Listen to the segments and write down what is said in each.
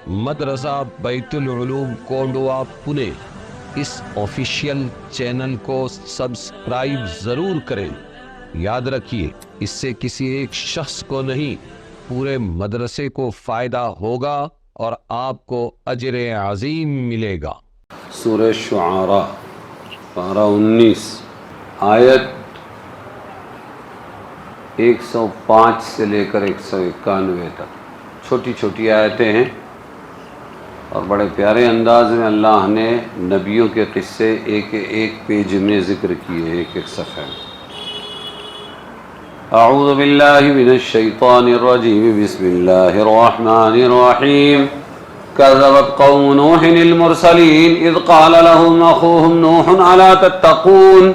مدرسہ بیت العلوم کونڈوا پونے اس official channel کو سبسکرائب ضرور کریں۔ یاد رکھیے اس سے کسی ایک شخص کو نہیں پورے مدرسے کو فائدہ ہوگا اور آپ کو اجر عظیم ملے گا۔ سورہ شعراء پارہ 19 آیت 105 سے لے کر 191 تک چھوٹی چھوٹی آیتیں ہیں اور بڑے پیارے انداز میں اللہ نے نبیوں کے قصے ایک ایک پیج میں ذکر کیے، ایک ایک صفحے میں۔ اعوذ باللہ من الشیطان الرجیم، بسم اللہ الرحمن الرحیم۔ كذبت قوم نوح المرسلين إذ قال لهم أخوهم نوح ألا تتقون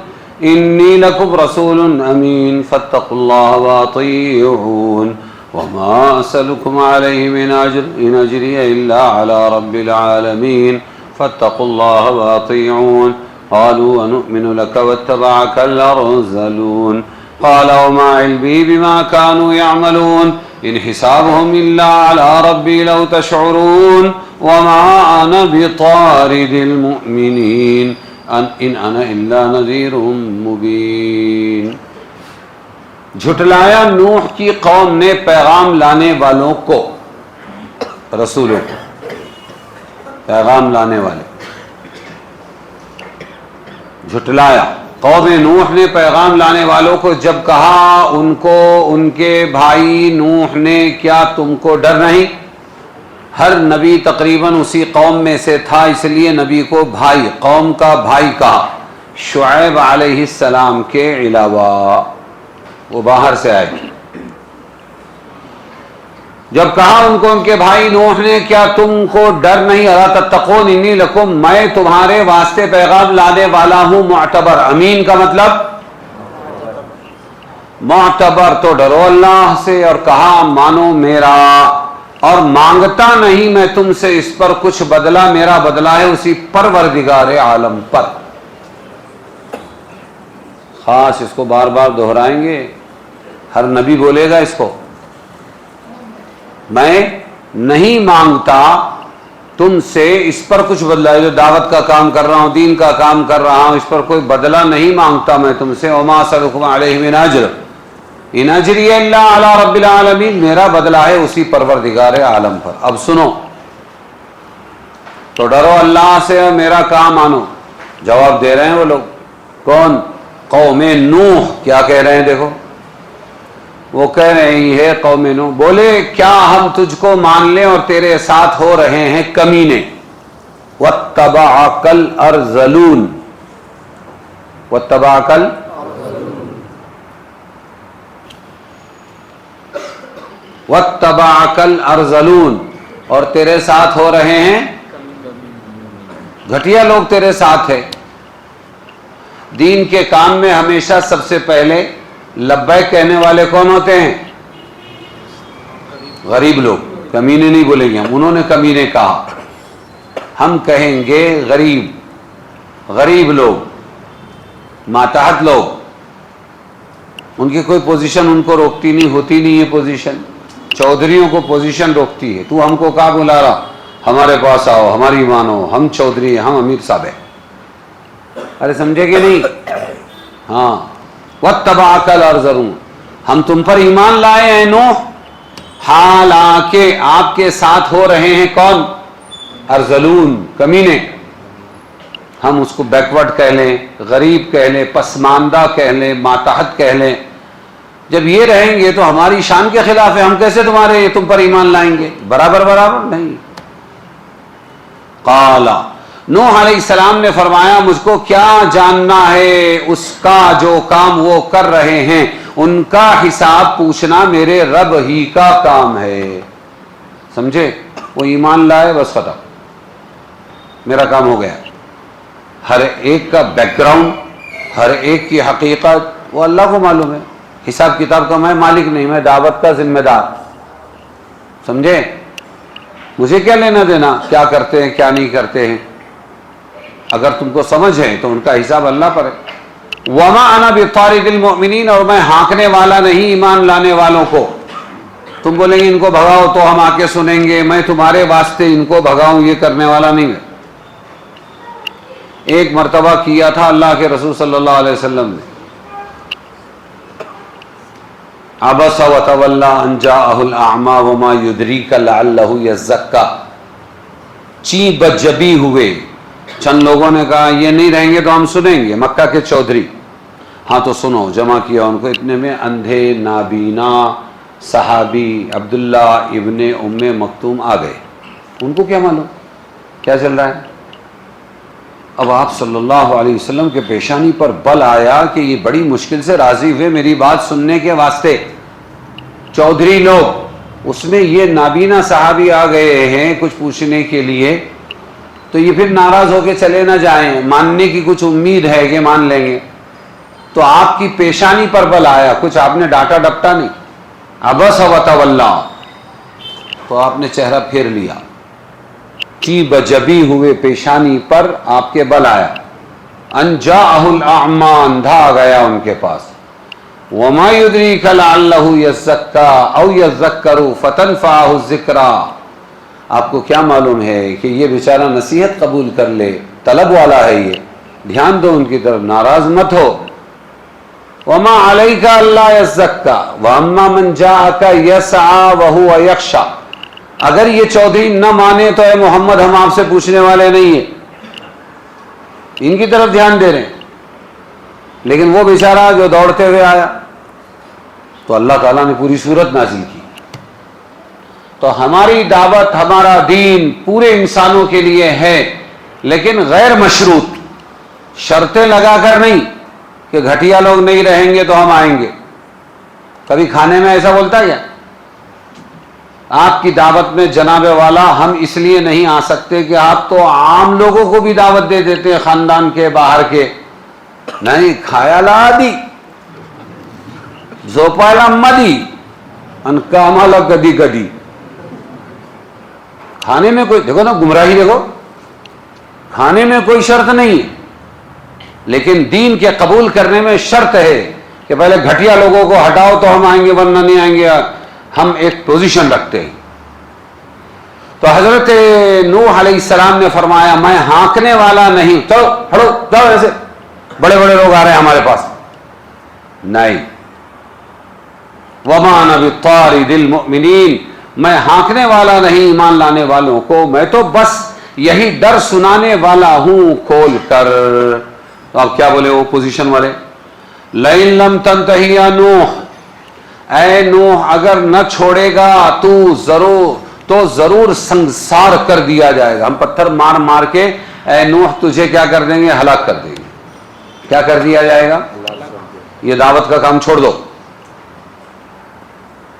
إني لكم رسول أمين فاتقوا الله وأطيعون وما أسألكم عليه من أجر إن أجري إلا على رب العالمين فاتقوا الله وأطيعون قالوا ونؤمن لك واتبعك الأرذلون قال وما علمي بما كانوا يعملون إن حسابهم إلا على ربي لو تشعرون وما أنا بطارد المؤمنين إن أنا إلا نذير مبين۔ جھٹلایا نوح کی قوم نے پیغام لانے والوں کو، رسولوں کو، پیغام لانے والے جھٹلایا۔ قوم نوح نے پیغام لانے والوں کو جب کہا ان کو ان کے بھائی نوح نے کیا تم کو ڈر نہیں؟ ہر نبی تقریباً اسی قوم میں سے تھا، اس لیے نبی کو بھائی، قوم کا بھائی کہا۔ شعیب علیہ السلام کے علاوہ وہ باہر سے آئے تھے۔ جب کہا ان کو ان کے بھائی نوح نے کیا تم کو ڈر نہیں؟ الا تتقون انی لکم، میں تمہارے واسطے پیغام لانے والا ہوں معتبر۔ امین کا مطلب معتبر، تو ڈرو اللہ سے اور کہا مانو میرا، اور مانگتا نہیں میں تم سے اس پر کچھ بدلہ، میرا بدلہ ہے اسی پروردگار عالم پر۔ خاص اس کو بار بار دہرائیں گے، ہر نبی بولے گا اس کو، میں نہیں مانگتا تم سے اس پر کچھ بدلہ، جو دعوت کا کام کر رہا ہوں، دین کا کام کر رہا ہوں، اس پر کوئی بدلہ نہیں مانگتا میں تم سے۔ وما اسألکم علیہ من اجر ان اجری الا علی رب العالمین، میرا بدلہ ہے اسی پروردگار عالم پر۔ اب سنو، تو ڈرو اللہ سے اور میرا کام مانو۔ جواب دے رہے ہیں وہ لوگ، کون؟ قوم نوح۔ کیا کہہ رہے ہیں دیکھو، وہ کہہ رہے ہیں ہے قوم نوح، بولے کیا ہم تجھ کو مان لیں اور تیرے ساتھ ہو رہے ہیں کمینے؟ واتبعک الارذلون، واتبعک واتبعک الارذلون، اور تیرے ساتھ ہو رہے ہیں گھٹیا لوگ، تیرے ساتھ ہے۔ دین کے کام میں ہمیشہ سب سے پہلے لبیک کہنے والے کون ہوتے ہیں؟ غریب لوگ۔ کمینے نہیں بولیں گے ہم، انہوں نے کمینے کہا، ہم کہیں گے غریب، غریب لوگ، ماتحت لوگ۔ ان کی کوئی پوزیشن ان کو روکتی نہیں، ہوتی نہیں ہے پوزیشن، چودھریوں کو پوزیشن روکتی ہے۔ تو ہم کو کہاں بلا رہا؟ ہمارے پاس آؤ، ہماری مانو، ہم چودھری ہیں، ہم امیر صاحب ہیں۔ ارے سمجھے کہ نہیں؟ ہاں، واتبعک الارذلون، ہم تم پر ایمان لائے ہیں نوح، حالانکہ آپ کے ساتھ ہو رہے ہیں کون؟ ارذلون، کمینے۔ ہم اس کو بیکورڈ کہہ لیں، غریب کہہ لیں، پسماندہ کہہ لیں، ماتحت کہہ لیں۔ جب یہ رہیں گے تو ہماری شان کے خلاف ہے، ہم کیسے تم پر ایمان لائیں گے؟ برابر برابر نہیں۔ قال، نوح علیہ السلام نے فرمایا مجھ کو کیا جاننا ہے اس کا جو کام وہ کر رہے ہیں، ان کا حساب پوچھنا میرے رب ہی کا کام ہے۔ سمجھے؟ وہ ایمان لائے بس ختم، میرا کام ہو گیا۔ ہر ایک کا بیک گراؤنڈ، ہر ایک کی حقیقت وہ اللہ کو معلوم ہے۔ حساب کتاب کا میں مالک نہیں، میں دعوت کا ذمہ دار۔ سمجھے؟ مجھے کیا لینا دینا کیا کرتے ہیں کیا نہیں کرتے ہیں؟ اگر تم کو سمجھ ہے تو ان کا حساب اللہ پر ہے۔ وما انا بطارد المؤمنین، اور میں ہانکنے والا نہیں ایمان لانے والوں کو۔ تم بولیں گے ان کو بھگاؤ تو ہم آ کے سنیں گے، میں تمہارے واسطے ان کو بھگاؤں یہ کرنے والا نہیں ہے۔ ایک مرتبہ کیا تھا اللہ کے رسول صلی اللہ علیہ وسلم نے، عبس وتولی ان جاءہ الاعمی وما یدریک لعلہ یزکا، چی بجبی ہوئے، چند لوگوں نے کہا یہ نہیں رہیں گے تو ہم سنیں گے، مکہ کے چودھری، ہاں تو سنو، جمع کیا ان کو، اتنے میں اندھے نابینا صحابی عبداللہ ابن ام مکتوم آ گئے۔ ان کو کیا معلوم کیا چل رہا ہے؟ اب آپ صلی اللہ علیہ وسلم کے پیشانی پر بل آیا کہ یہ بڑی مشکل سے راضی ہوئے میری بات سننے کے واسطے، چودھری لوگ، اس میں یہ نابینا صحابی آ گئے ہیں کچھ پوچھنے کے لیے، تو یہ پھر ناراض ہو کے چلے نہ جائیں، ماننے کی کچھ امید ہے کہ مان لیں گے، تو آپ کی پیشانی پر بل آیا، کچھ آپ نے ڈانٹا ڈپٹا نہیں، عبس وتولی، تو آپ نے چہرہ پھیر لیا، چی بجبی ہوئے پیشانی پر آپ کے بل آیا، ان جاءہ الاعمی، اندھا آ گیا ان کے پاس، وما یدریک لعلہ یزکا او یذکر فتنفعہ الذکریٰ، آپ کو کیا معلوم ہے کہ یہ بیچارہ نصیحت قبول کر لے، طلب والا ہے یہ، دھیان دو ان کی طرف، ناراض مت ہو، وما علیک الا یزکا واما من جاءک یسعی وہو یخشی، اگر یہ چودھری نہ مانے تو اے محمد ہم آپ سے پوچھنے والے نہیں ہیں، ان کی طرف دھیان دے رہے ہیں، لیکن وہ بیچارہ جو دوڑتے ہوئے آیا، تو اللہ تعالیٰ نے پوری صورت نازل کی۔ تو ہماری دعوت، ہمارا دین پورے انسانوں کے لیے ہے، لیکن غیر مشروط، شرطیں لگا کر نہیں کہ گھٹیا لوگ نہیں رہیں گے تو ہم آئیں گے۔ کبھی کھانے میں ایسا بولتا ہے کیا؟ آپ کی دعوت میں جناب والا ہم اس لیے نہیں آ سکتے کہ آپ تو عام لوگوں کو بھی دعوت دے دیتے ہیں، خاندان کے باہر کے، نہیں کھایا لا دی زوپالا مدی انکامالا گدی گدی، کھانے میں کوئی، دیکھو نا گمراہی، دیکھو کھانے میں کوئی شرط نہیں ہے، لیکن دین کے قبول کرنے میں شرط ہے کہ پہلے گھٹیا لوگوں کو ہٹاؤ تو ہم آئیں گے ورنہ نہیں آئیں گے، ہم ایک پوزیشن رکھتے ہیں۔ تو حضرت نوح علیہ السلام نے فرمایا میں ہانکنے والا نہیں، چلو ہٹو جاؤ، ایسے بڑے بڑے لوگ آ رہے ہیں ہمارے پاس، نہیں، وما انا بطارد المؤمنین، میں ہانکنے والا نہیں ایمان لانے والوں کو، میں تو بس یہی ڈر سنانے والا ہوں کھول کر۔ تو اب کیا بولے وہ پوزیشن والے، لئن لم تنتہی یا نوح، اے نوح اگر نہ چھوڑے گا تو ضرور سنسار کر دیا جائے گا، ہم پتھر مار مار کے اے نوح تجھے کیا کر دیں گے، ہلاک کر دیں گے۔ کیا کر دیا جائے گا؟ یہ دعوت کا کام چھوڑ دو۔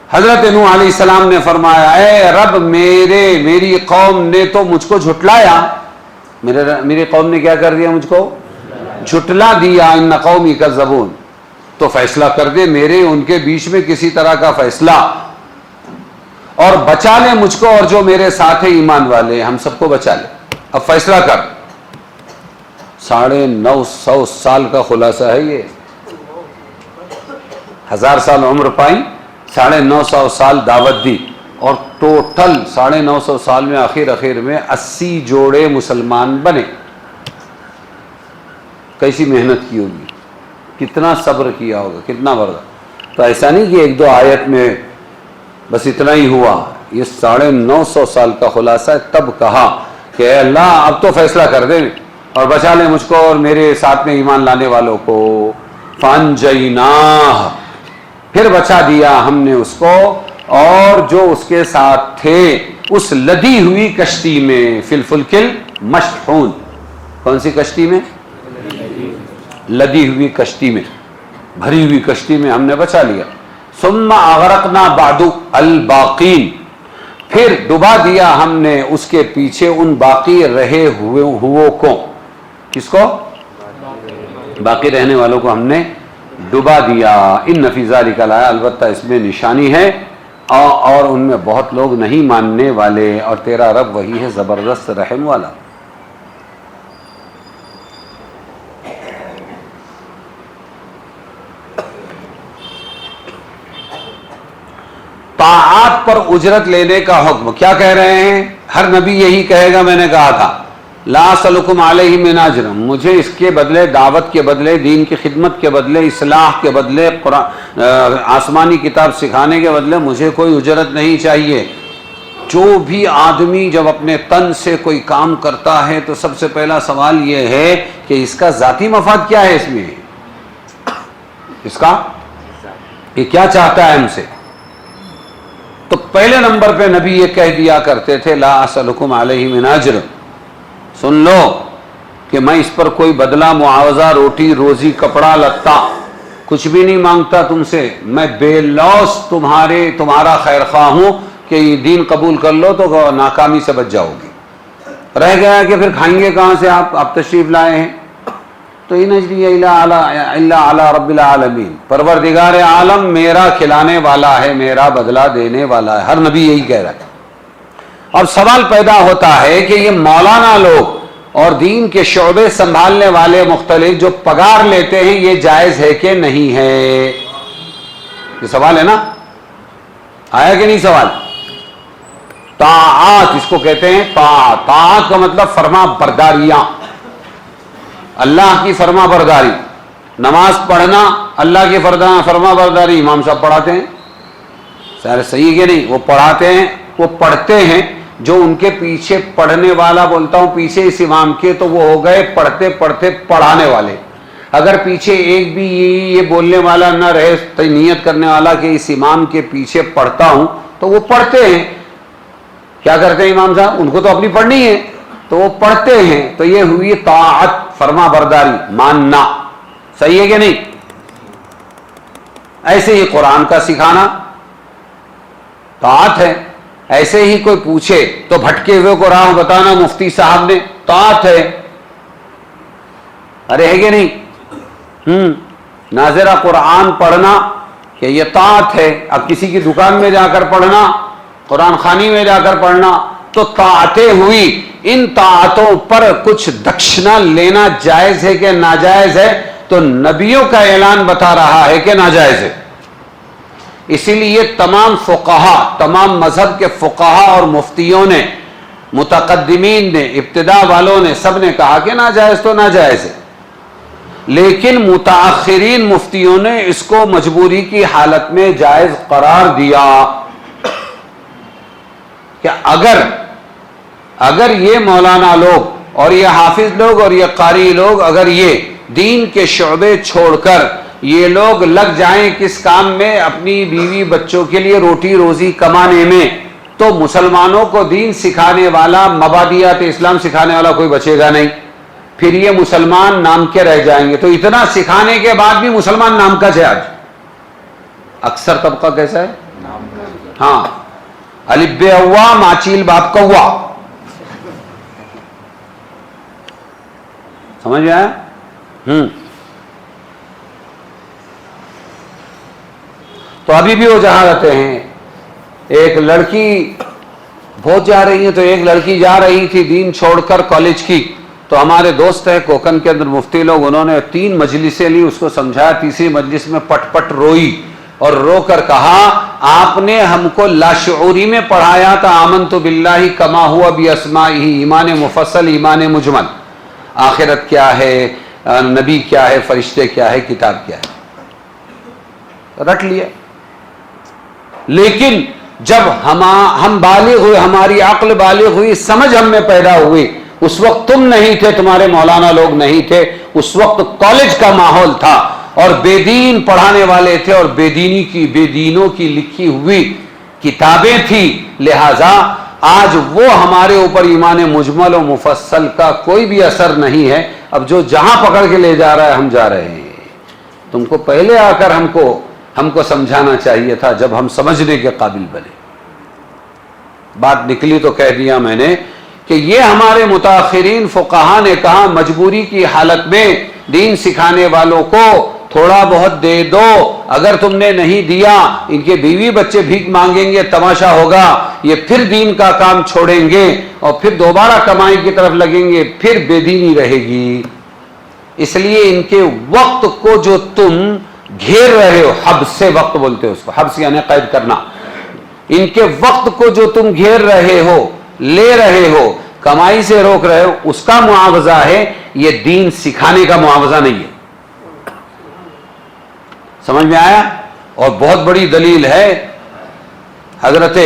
حضرت نوح علیہ السلام نے فرمایا اے رب میری قوم نے تو مجھ کو جھٹلایا، میری قوم نے کیا کر دیا، مجھ کو جھٹلا دیا، ان قومی کذبون، تو فیصلہ کر دے میرے ان کے بیچ میں کسی طرح کا فیصلہ، اور بچا لے مجھ کو اور جو میرے ساتھ ہیں ایمان والے، ہم سب کو بچا لے، اب فیصلہ کر۔ 950 سال کا خلاصہ ہے یہ، 1000 سال عمر پائی، 950 سال دعوت دی، اور ٹوٹل 950 سال میں آخر میں 80 جوڑے مسلمان بنے۔ کیسی محنت کی ہوگی، کتنا صبر کیا ہوگا، کتنا برداشت۔ تو ایسا نہیں کہ ایک دو آیت میں بس اتنا ہی ہوا، یہ 950 سال کا خلاصہ ہے۔ تب کہا کہ اے اللہ اب تو فیصلہ کر دے اور بچا لے مجھ کو اور میرے ساتھ میں ایمان لانے والوں کو۔ فانجیناہ، پھر بچا دیا ہم نے اس کو اور جو اس کے ساتھ تھے اس لدی ہوئی کشتی میں، فی الفلک المشحون، کون سی کشتی میں؟ لدی ہوئی کشتی میں، بھری ہوئی کشتی میں ہم نے بچا لیا۔ ثم اغرقنا بعد الباقین، پھر ڈبا دیا ہم نے اس کے پیچھے ان باقی رہے ہوئے کو، کس کو؟ باقی رہنے والوں کو ہم نے ڈبا دیا۔ ان فی ذلک لآیہ، البتہ اس میں نشانی ہے، اور ان میں بہت لوگ نہیں ماننے والے، اور تیرا رب وہی ہے زبردست رحم والا۔ طاعات پر اجرت لینے کا حکم. کیا کہہ رہے ہیں؟ ہر نبی یہی کہے گا. میں نے کہا تھا لا اسألکم علیہ من اجر، مجھے اس کے بدلے، دعوت کے بدلے، دین کی خدمت کے بدلے، اصلاح کے بدلے، آسمانی کتاب سکھانے کے بدلے مجھے کوئی اجرت نہیں چاہیے. جو بھی آدمی جب اپنے تن سے کوئی کام کرتا ہے تو سب سے پہلا سوال یہ ہے کہ اس کا ذاتی مفاد کیا ہے، اس میں اس کا یہ کیا چاہتا ہے ہم سے. تو پہلے نمبر پہ نبی یہ کہہ دیا کرتے تھے لا اسألکم علیہ من اجر، سن لو کہ میں اس پر کوئی بدلہ، معاوضہ، روٹی روزی، کپڑا لتا کچھ بھی نہیں مانگتا تم سے. میں بے لوث تمہارا خیر خواہ ہوں کہ یہ دین قبول کر لو تو ناکامی سے بچ جاؤ گے. رہ گیا کہ پھر کھائیں گے کہاں سے؟ آپ تشریف لائے ہیں تو ان اجری الا علی رب العالمین، پروردگار عالم میرا کھلانے والا ہے، میرا بدلہ دینے والا ہے. ہر نبی یہی کہہ رہا ہے. اور سوال پیدا ہوتا ہے کہ یہ مولانا لوگ اور دین کے شعبے سنبھالنے والے مختلف جو پگار لیتے ہیں، یہ جائز ہے کہ نہیں ہے؟ یہ سوال ہے نا، آیا کہ نہیں سوال؟ طاعات اس کو کہتے ہیں. طاعت کا مطلب فرما برداریاں، اللہ کی فرما برداری. نماز پڑھنا اللہ کی فرما برداری. امام صاحب پڑھاتے ہیں، سارے صحیح کہ نہیں؟ وہ پڑھاتے ہیں، وہ پڑھتے ہیں. جو ان کے پیچھے پڑھنے والا، بولتا ہوں پیچھے اس امام کے، تو وہ ہو گئے پڑھتے پڑھتے پڑھانے والے. اگر پیچھے ایک بھی یہ بولنے والا نہ رہے، نیت کرنے والا کہ اس امام کے پیچھے پڑھتا ہوں، تو وہ پڑھتے ہیں. کیا کرتے ہیں امام صاحب؟ ان کو تو اپنی پڑھنی ہے تو وہ پڑھتے ہیں. تو یہ ہوئی طاعت، فرما برداری، ماننا. صحیح ہے کہ نہیں؟ ایسے ہی قرآن کا سکھانا طاعت ہے. ایسے ہی کوئی پوچھے تو بھٹکے ہوئے کو راہ بتانا مفتی صاحب نے، طاعت ہے. ارے ہے کہ نہیں؟ ناظرہ قرآن پڑھنا کہ یہ طاعت ہے. اب کسی کی دکان میں جا کر پڑھنا، قرآن خوانی میں جا کر پڑھنا، تو طاعتیں ہوئی. ان طاعتوں پر کچھ دکشنا لینا جائز ہے کہ ناجائز ہے؟ تو نبیوں کا اعلان بتا رہا ہے کہ ناجائز ہے. اسی لیے تمام فقہا، تمام مذہب کے فقہا اور مفتیوں نے، متقدمین نے، ابتدا والوں نے، سب نے کہا کہ ناجائز تو ناجائز ہے. لیکن متاخرین مفتیوں نے اس کو مجبوری کی حالت میں جائز قرار دیا کہ اگر یہ مولانا لوگ اور یہ حافظ لوگ اور یہ قاری لوگ، اگر یہ دین کے شعبے چھوڑ کر یہ لوگ لگ جائیں کس کام میں؟ اپنی بیوی بچوں کے لیے روٹی روزی کمانے میں، تو مسلمانوں کو دین سکھانے والا، مبادیات اسلام سکھانے والا کوئی بچے گا نہیں. پھر یہ مسلمان نام کے رہ جائیں گے. تو اتنا سکھانے کے بعد بھی مسلمان نام کا ہے. آج اکثر طبقہ کیسا ہے؟ ہاں، الف ب اوا ماچیل باپ کوا. سمجھ میں آیا؟ تو ابھی بھی وہ جہاں رہتے ہیں. ایک لڑکی بہت جا رہی ہے، تو ایک لڑکی جا رہی تھی دین چھوڑ کر کالج کی. تو ہمارے دوست ہے کوکن کے اندر مفتی لوگ، انہوں نے 3 مجلسیں لی، اس کو سمجھایا. تیسری مجلس میں پٹ پٹ روئی اور رو کر کہا آپ نے ہم کو لاشعوری میں پڑھایا تھا آمنت باللہ کما ہوا باسمائہ، ایمان مفصل، ایمان مجمل، آخرت کیا ہے، نبی کیا ہے، فرشتے کیا ہے، کتاب کیا ہے، رٹ لیا. لیکن جب ہم بالغ ہوئے، ہماری عقل بالغ ہوئی، سمجھ ہم میں پیدا ہوئی، اس وقت تم نہیں تھے، تمہارے مولانا لوگ نہیں تھے، اس وقت کالج کا ماحول تھا اور بے دین پڑھانے والے تھے اور بے دینوں کی لکھی ہوئی کتابیں تھی. لہذا آج وہ ہمارے اوپر ایمان مجمل و مفصل کا کوئی بھی اثر نہیں ہے. اب جو جہاں پکڑ کے لے جا رہا ہے ہم جا رہے ہیں. تم کو پہلے آ کر ہم کو سمجھانا چاہیے تھا جب ہم سمجھنے کے قابل بنے. بات نکلی تو کہہ دیا میں نے کہ یہ ہمارے متاخرین فقہا نے کہا مجبوری کی حالت میں دین سکھانے والوں کو تھوڑا بہت دے دو. اگر تم نے نہیں دیا، ان کے بیوی بچے بھیک مانگیں گے، تماشا ہوگا، یہ پھر دین کا کام چھوڑیں گے اور پھر دوبارہ کمائی کی طرف لگیں گے، پھر بے دینی رہے گی. اس لیے ان کے وقت کو جو تم گھیر رہے ہو، حبس سے وقت بولتے ہو اس کو، حبس یعنی قید کرنا. ان کے وقت کو جو تم گھیر رہے ہو، لے رہے ہو، کمائی سے روک رہے ہو، اس کا معاوضہ ہے، یہ دین سکھانے کا معاوضہ نہیں ہے۔ سمجھ میں آیا؟ اور بہت بڑی دلیل ہے، حضرت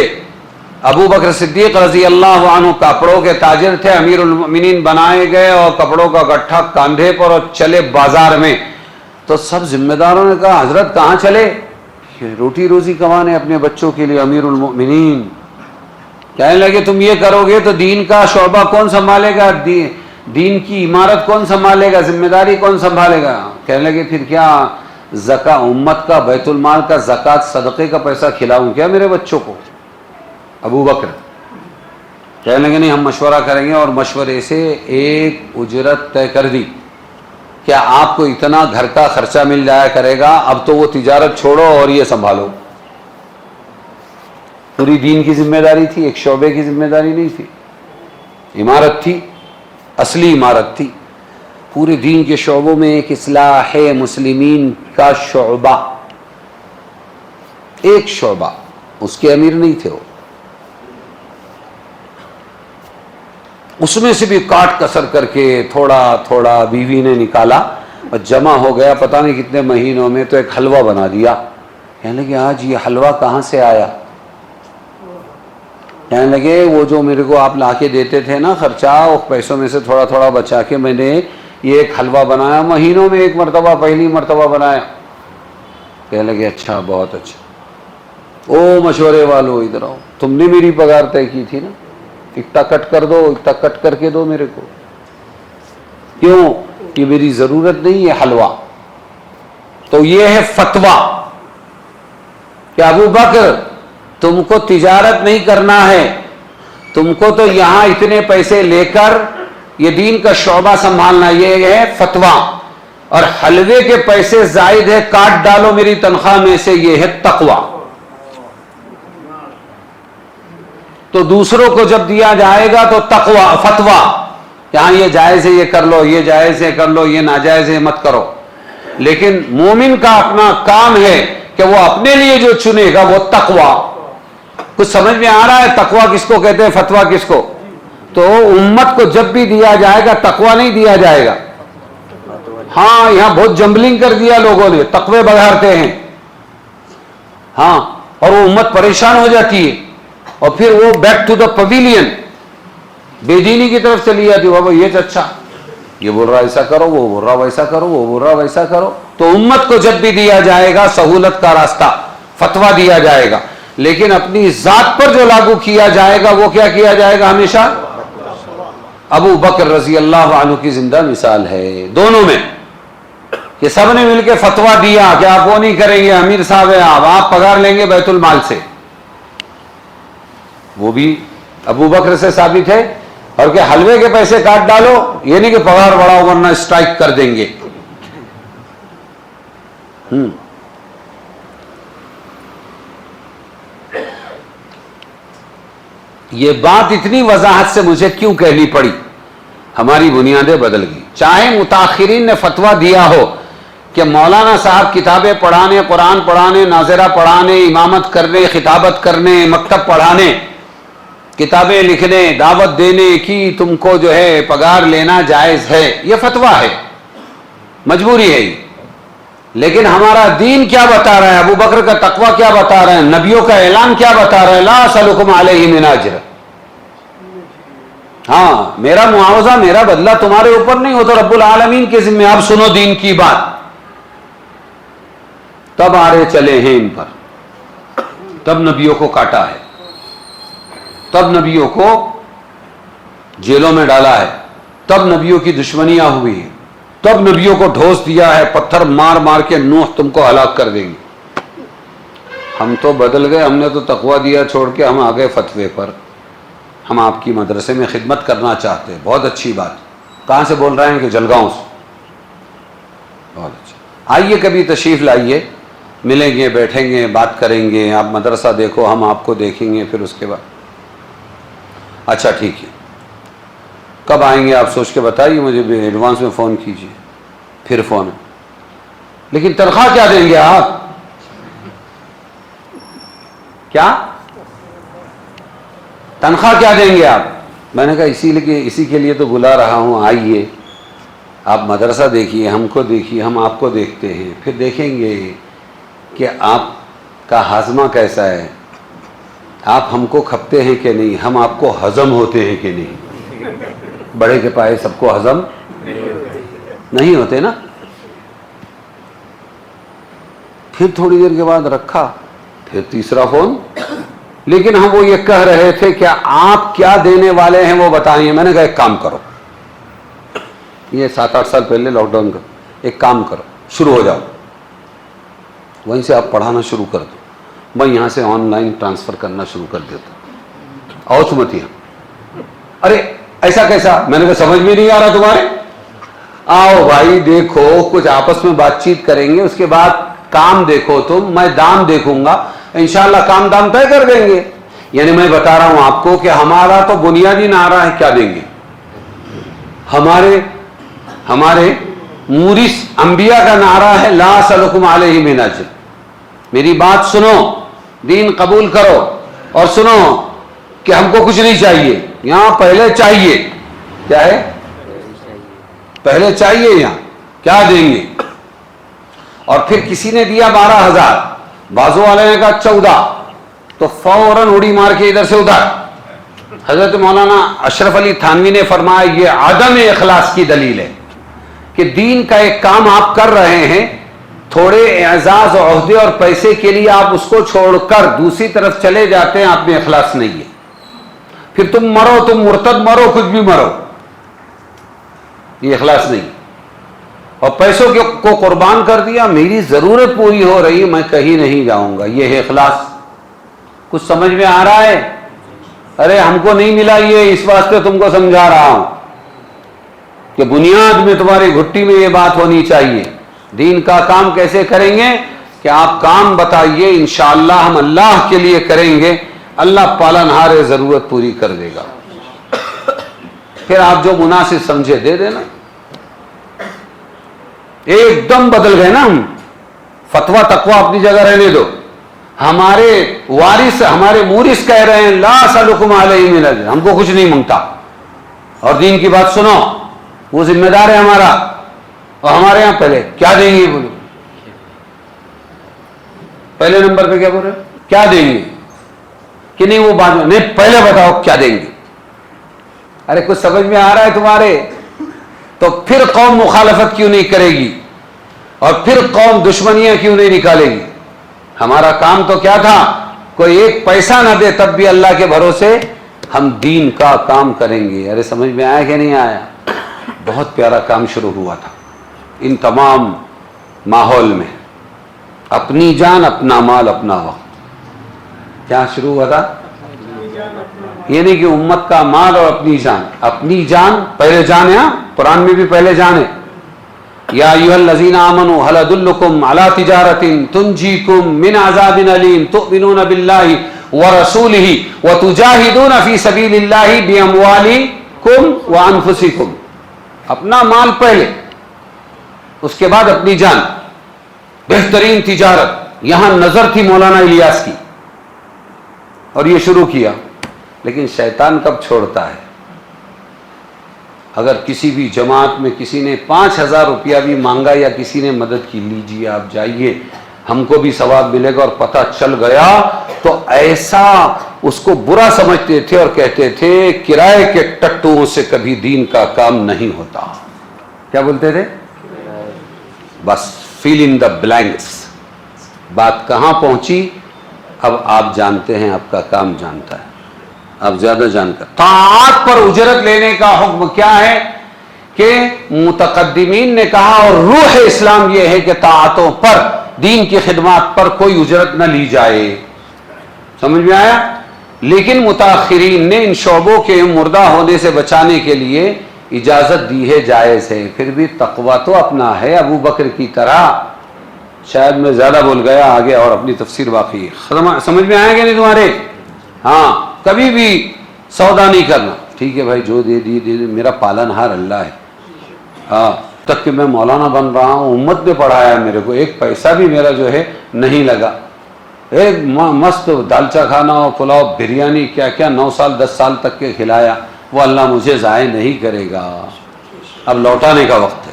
ابو بکر صدیق رضی اللہ عنہ کپڑوں کے تاجر تھے، امیر المؤمنین بنائے گئے اور کپڑوں کا گٹھا کاندھے پر اور چلے بازار میں، تو سب ذمہ داروں نے کہا حضرت کہاں چلے؟ روٹی روزی کمانے اپنے بچوں کے لیے۔ امیر المؤمنین کہنے لگے تم یہ کرو گے تو دین کا شعبہ کون سنبھالے گا، دین کی عمارت کون سنبھالے گا، ذمہ داری کون سنبھالے گا؟ کہنے لگے پھر کیا زکوٰۃ امت کا، بیت المال کا، زکوٰۃ صدقے کا پیسہ کھلاؤں کیا میرے بچوں کو؟ ابو بکر کہنے لگے نہیں، ہم مشورہ کریں گے، اور مشورے سے ایک اجرت طے کر دی، کیا آپ کو اتنا گھر کا خرچہ مل جایا کرے گا، اب تو وہ تجارت چھوڑو اور یہ سنبھالو۔ پوری دین کی ذمہ داری تھی، ایک شعبے کی ذمہ داری نہیں تھی، عمارت تھی، اصلی عمارت تھی۔ پورے دین کے شعبوں میں ایک اصلاح مسلمین کا شعبہ، ایک شعبہ، اس کے امیر نہیں تھے وہ، اس میں سے بھی کاٹ کسر کر کے تھوڑا تھوڑا بیوی نے نکالا اور جمع ہو گیا پتہ نہیں کتنے مہینوں میں، تو ایک حلوہ بنا دیا۔ کہنے لگے آج یہ حلوہ کہاں سے آیا؟ کہنے لگے وہ جو میرے کو آپ لا کے دیتے تھے نا خرچہ، وہ پیسوں میں سے تھوڑا تھوڑا بچا کے میں نے یہ ایک حلوہ بنایا، مہینوں میں ایک مرتبہ، پہلی مرتبہ بنایا۔ کہنے لگے اچھا، بہت اچھا۔ او مشورے والو ادھر آؤ، تم نے میری پگار طے کی تھی نا، اتنا کٹ کر دو، اتنا کٹ کر کے دو میرے کو۔ کیوں؟ کہ میری ضرورت نہیں ہے حلوہ۔ تو یہ ہے فتویٰ کہ ابو بکر تم کو تجارت نہیں کرنا ہے، تم کو تو یہاں اتنے پیسے لے کر یہ دین کا شعبہ سنبھالنا، یہ ہے فتویٰ۔ اور حلوے کے پیسے زائد ہے، کاٹ ڈالو میری تنخواہ میں سے، یہ ہے تقویٰ۔ تو دوسروں کو جب دیا جائے گا تو تقویٰ، فتویٰ، یہاں یہ جائز ہے یہ کر لو، یہ جائز ہے کر لو، یہ ناجائز ہے مت کرو۔ لیکن مومن کا اپنا کام ہے کہ وہ اپنے لیے جو چنے گا وہ تقویٰ۔ کچھ سمجھ میں آ رہا ہے تقویٰ کس کو کہتے ہیں، فتویٰ کس کو؟ تو امت کو جب بھی دیا جائے گا تقویٰ نہیں دیا جائے گا۔ ہاں یہاں بہت جمبلنگ کر دیا لوگوں نے، تقوی بگاڑتے ہیں، ہاں، اور وہ امت پریشان ہو جاتی ہے، اور پھر وہ بیک ٹو دا پویلین بے دینی کی طرف چلی جاتی ہے۔ بابا یہ اچھا، یہ بول رہا ایسا کرو، وہ بول رہا ویسا کرو، وہ بول رہا ویسا کرو۔ تو امت کو جب بھی دیا جائے گا سہولت کا راستہ، فتویٰ دیا جائے گا، لیکن اپنی ذات پر جو لاگو کیا جائے گا وہ کیا کیا جائے گا ہمیشہ؟ ابو بکر رضی اللہ عنہ کی زندہ مثال ہے دونوں میں، کہ سب نے مل کے فتویٰ دیا کہ آپ وہ نہیں کریں گے، امیر صاحب ہیں آپ پگار لیں گے بیت المال سے۔ وہ بھی ابو بکر سے ثابت ہے، اور کہ حلوے کے پیسے کاٹ ڈالو، یہ نہیں کہ پگار بڑھاؤ ورنہ اسٹرائک کر دیں گے۔ یہ بات اتنی وضاحت سے مجھے کیوں کہنی پڑی؟ ہماری بنیادیں بدل گئی۔ چاہے متاخرین نے فتویٰ دیا ہو کہ مولانا صاحب کتابیں پڑھانے، قرآن پڑھانے، ناظرہ پڑھانے، امامت کرنے، خطابت کرنے، مکتب پڑھانے، کتابیں لکھنے، دعوت دینے کی تم کو جو ہے پگار لینا جائز ہے، یہ فتویٰ ہے، مجبوری ہے یہ۔ لیکن ہمارا دین کیا بتا رہا ہے، ابو بکر کا تقویٰ کیا بتا رہا ہے، نبیوں کا اعلان کیا بتا رہا ہے؟ لا اسألکم علیہ من اجر، ہاں میرا معاوضہ، میرا بدلہ تمہارے اوپر نہیں ہو، تو رب العالمین کے ذمہ۔ آپ سنو دین کی بات، تب آرے چلے ہیں ان پر، تب نبیوں کو کاٹا ہے، تب نبیوں کو جیلوں میں ڈالا ہے، تب نبیوں کی دشمنیاں ہوئی ہیں، تب نبیوں کو ڈھوس دیا ہے، پتھر مار مار کے نوح تم کو ہلاک کر دیں گے۔ ہم تو بدل گئے، ہم نے تو تقویٰ دیا چھوڑ کے ہم آ گئے فتوے پر۔ ہم آپ کی مدرسے میں خدمت کرنا چاہتے ہیں، بہت اچھی بات۔ کہاں سے بول رہے ہیں؟ کہ جلگاؤں سے۔ بہت اچھا، آئیے کبھی تشریف لائیے، ملیں گے، بیٹھیں گے، بات کریں گے، آپ مدرسہ دیکھو، ہم آپ کو دیکھیں گے، پھر اس کے بعد۔ اچھا ٹھیک ہے، کب آئیں گے آپ سوچ کے بتائیے مجھے، بھی ایڈوانس میں فون کیجیے، پھر فون ہے۔ لیکن تنخواہ کیا دیں گے آپ؟ کیا تنخواہ کیا دیں گے آپ؟ میں نے کہا اسی کے لیے تو بلا رہا ہوں، آئیے آپ مدرسہ دیکھیے، ہم کو دیکھیے، ہم آپ کو دیکھتے ہیں، پھر دیکھیں گے کہ آپ کا ہاضمہ کیسا ہے، آپ ہم کو کھپتے ہیں کہ نہیں، ہم آپ کو ہضم ہوتے ہیں کہ نہیں۔ بڑے کے پائے سب کو ہضم نہیں ہوتے نا۔ پھر تھوڑی دیر کے بعد رکھا، پھر تیسرا فون، لیکن ہم وہ یہ کہہ رہے تھے کہ آپ کیا دینے والے ہیں وہ بتائیے۔ میں نے کہا ایک کام کرو، یہ 7-8 سال پہلے لاک ڈاؤن کا، ایک کام کرو، شروع ہو جاؤ، وہیں سے آپ پڑھانا شروع کر دو، میں یہاں سے آن لائن ٹرانسفر کرنا شروع کر دیتا ہوں، آؤ سمتیا۔ ارے ایسا کیسا؟ میں نے کہا سمجھ میں نہیں آ رہا تمہارے، آؤ بھائی دیکھو، کچھ آپس میں بات چیت کریں گے، اس کے بعد کام دیکھو تم، میں دام دیکھوں گا، انشاءاللہ کام دام طے کر دیں گے۔ یعنی میں بتا رہا ہوں آپ کو کہ ہمارا تو بنیادی نعرہ ہے کیا دیں گے۔ ہمارے مورث انبیاء کا نعرہ ہے لا اسألکم علیہ من اجر۔ میری بات سنو، دین قبول کرو، اور سنو کہ ہم کو کچھ نہیں چاہیے، یہاں پہلے چاہیے، کیا ہے؟ پہلے چاہیے، یہاں کیا دیں گے؟ اور پھر کسی نے دیا 12,000، بازو والے نے کہا 14، تو فوراً اڑی مار کے ادھر سے ادھر۔ حضرت مولانا اشرف علی تھانوی نے فرمایا یہ عدم اخلاص کی دلیل ہے کہ دین کا ایک کام آپ کر رہے ہیں، تھوڑے اعزاز و عہدے اور پیسے کے لیے آپ اس کو چھوڑ کر دوسری طرف چلے جاتے ہیں، آپ میں اخلاص نہیں ہے۔ پھر تم مرو، تم مرتد مرو، کچھ بھی مرو، یہ اخلاص نہیں۔ اور پیسوں کو قربان کر دیا، میری ضرورت پوری ہو رہی، میں کہیں نہیں جاؤں گا، یہ ہے اخلاص۔ کچھ سمجھ میں آ رہا ہے؟ ارے ہم کو نہیں ملا یہ، اس واسطے تم کو سمجھا رہا ہوں کہ بنیاد میں تمہاری گھٹی میں یہ بات ہونی چاہیے۔ دین کا کام کیسے کریں گے کہ آپ کام بتائیے، انشاءاللہ ہم اللہ کے لیے کریں گے، اللہ پالنہار ضرورت پوری کر دے گا۔ پھر آپ جو مناسب سمجھے دے دینا۔ ایک دم بدل گئے نا ہم، فتویٰ تقویٰ اپنی جگہ رہنے دو۔ ہمارے وارث، ہمارے مورث کہہ رہے ہیں لا اسألکم علیہ من اجر، ہم کو کچھ نہیں مانگتا، اور دین کی بات سنو، وہ ذمہ دار ہے ہمارا۔ اور ہمارے یہاں پہلے کیا دیں گے بولو، پہلے نمبر پہ کیا بول رہے ہیں؟ کیا دیں گے کہ نہیں، وہ بعد میں نہیں، پہلے بتاؤ کیا دیں گے۔ ارے کچھ سمجھ میں آ رہا ہے تمہارے؟ تو پھر قوم مخالفت کیوں نہیں کرے گی، اور پھر قوم دشمنیاں کیوں نہیں نکالے گی؟ ہمارا کام تو کیا تھا، کوئی ایک پیسہ نہ دے تب بھی اللہ کے بھروسے ہم دین کا کام کریں گے۔ ارے سمجھ میں آیا کہ نہیں آیا؟ بہت پیارا کام شروع ہوا تھا ان تمام ماحول میں، اپنی جان، اپنا مال، اپنا وقت۔ کیا شروع ہوا تھا؟ یہ نہیں کہ امت کا مال اور اپنی جان، اپنی جان پہلے جان ہے، قرآن میں بھی پہلے جان ہے۔ یا ایھا الذین آمنوا ھل ادلکم علی تجارۃ تنجیکم من عذاب علیم تؤمنون باللہ ورسولہ وتجاہدون فی سبیل اللہ باموالکم وانفسکم۔ اپنا مال پہلے، اس کے بعد اپنی جان، بہترین تجارت۔ یہاں نظر تھی مولانا الیاس کی، اور یہ شروع کیا، لیکن شیطان کب چھوڑتا ہے؟ اگر کسی بھی جماعت میں کسی نے 5,000 روپیہ بھی مانگا یا کسی نے مدد کی، لیجیے آپ جائیے، ہم کو بھی ثواب ملے گا، اور پتہ چل گیا تو ایسا اس کو برا سمجھتے تھے اور کہتے تھے کرائے کے ٹٹوؤں سے کبھی دین کا کام نہیں ہوتا۔ کیا بولتے تھے؟ بس فیل ان دا بلینکس۔ بات کہاں پہنچی اب آپ جانتے ہیں، آپ کا کام جانتا ہے، آپ زیادہ جان کر۔ طاعات پر اجرت لینے کا حکم کیا ہے کہ متقدمین نے کہا، اور روح اسلام یہ ہے کہ طاعتوں پر، دین کی خدمات پر کوئی اجرت نہ لی جائے۔ سمجھ میں آیا؟ لیکن متاخرین نے ان شعبوں کے مردہ ہونے سے بچانے کے لیے اجازت دی ہے، جائز ہے۔ پھر بھی تقویٰ تو اپنا ہے، ابو بکر کی طرح۔ شاید میں زیادہ بول گیا، آگے اور اپنی تفسیر باقی ہے۔ سمجھ میں آیا کہ نہیں تمہارے؟ ہاں، کبھی بھی سودا نہیں کرنا، ٹھیک ہے بھائی، جو دے دی دے دی، میرا پالنہار اللہ ہے۔ ہاں، تک کہ میں مولانا بن رہا ہوں، امت نے پڑھایا میرے کو، ایک پیسہ بھی میرا جو ہے نہیں لگا، ایک مست دالچا کھانا اور پلاؤ بریانی کیا کیا 9 سال 10 سال تک کے کھلایا، وہ اللہ مجھے ضائع نہیں کرے گا، اب لوٹانے کا وقت ہے۔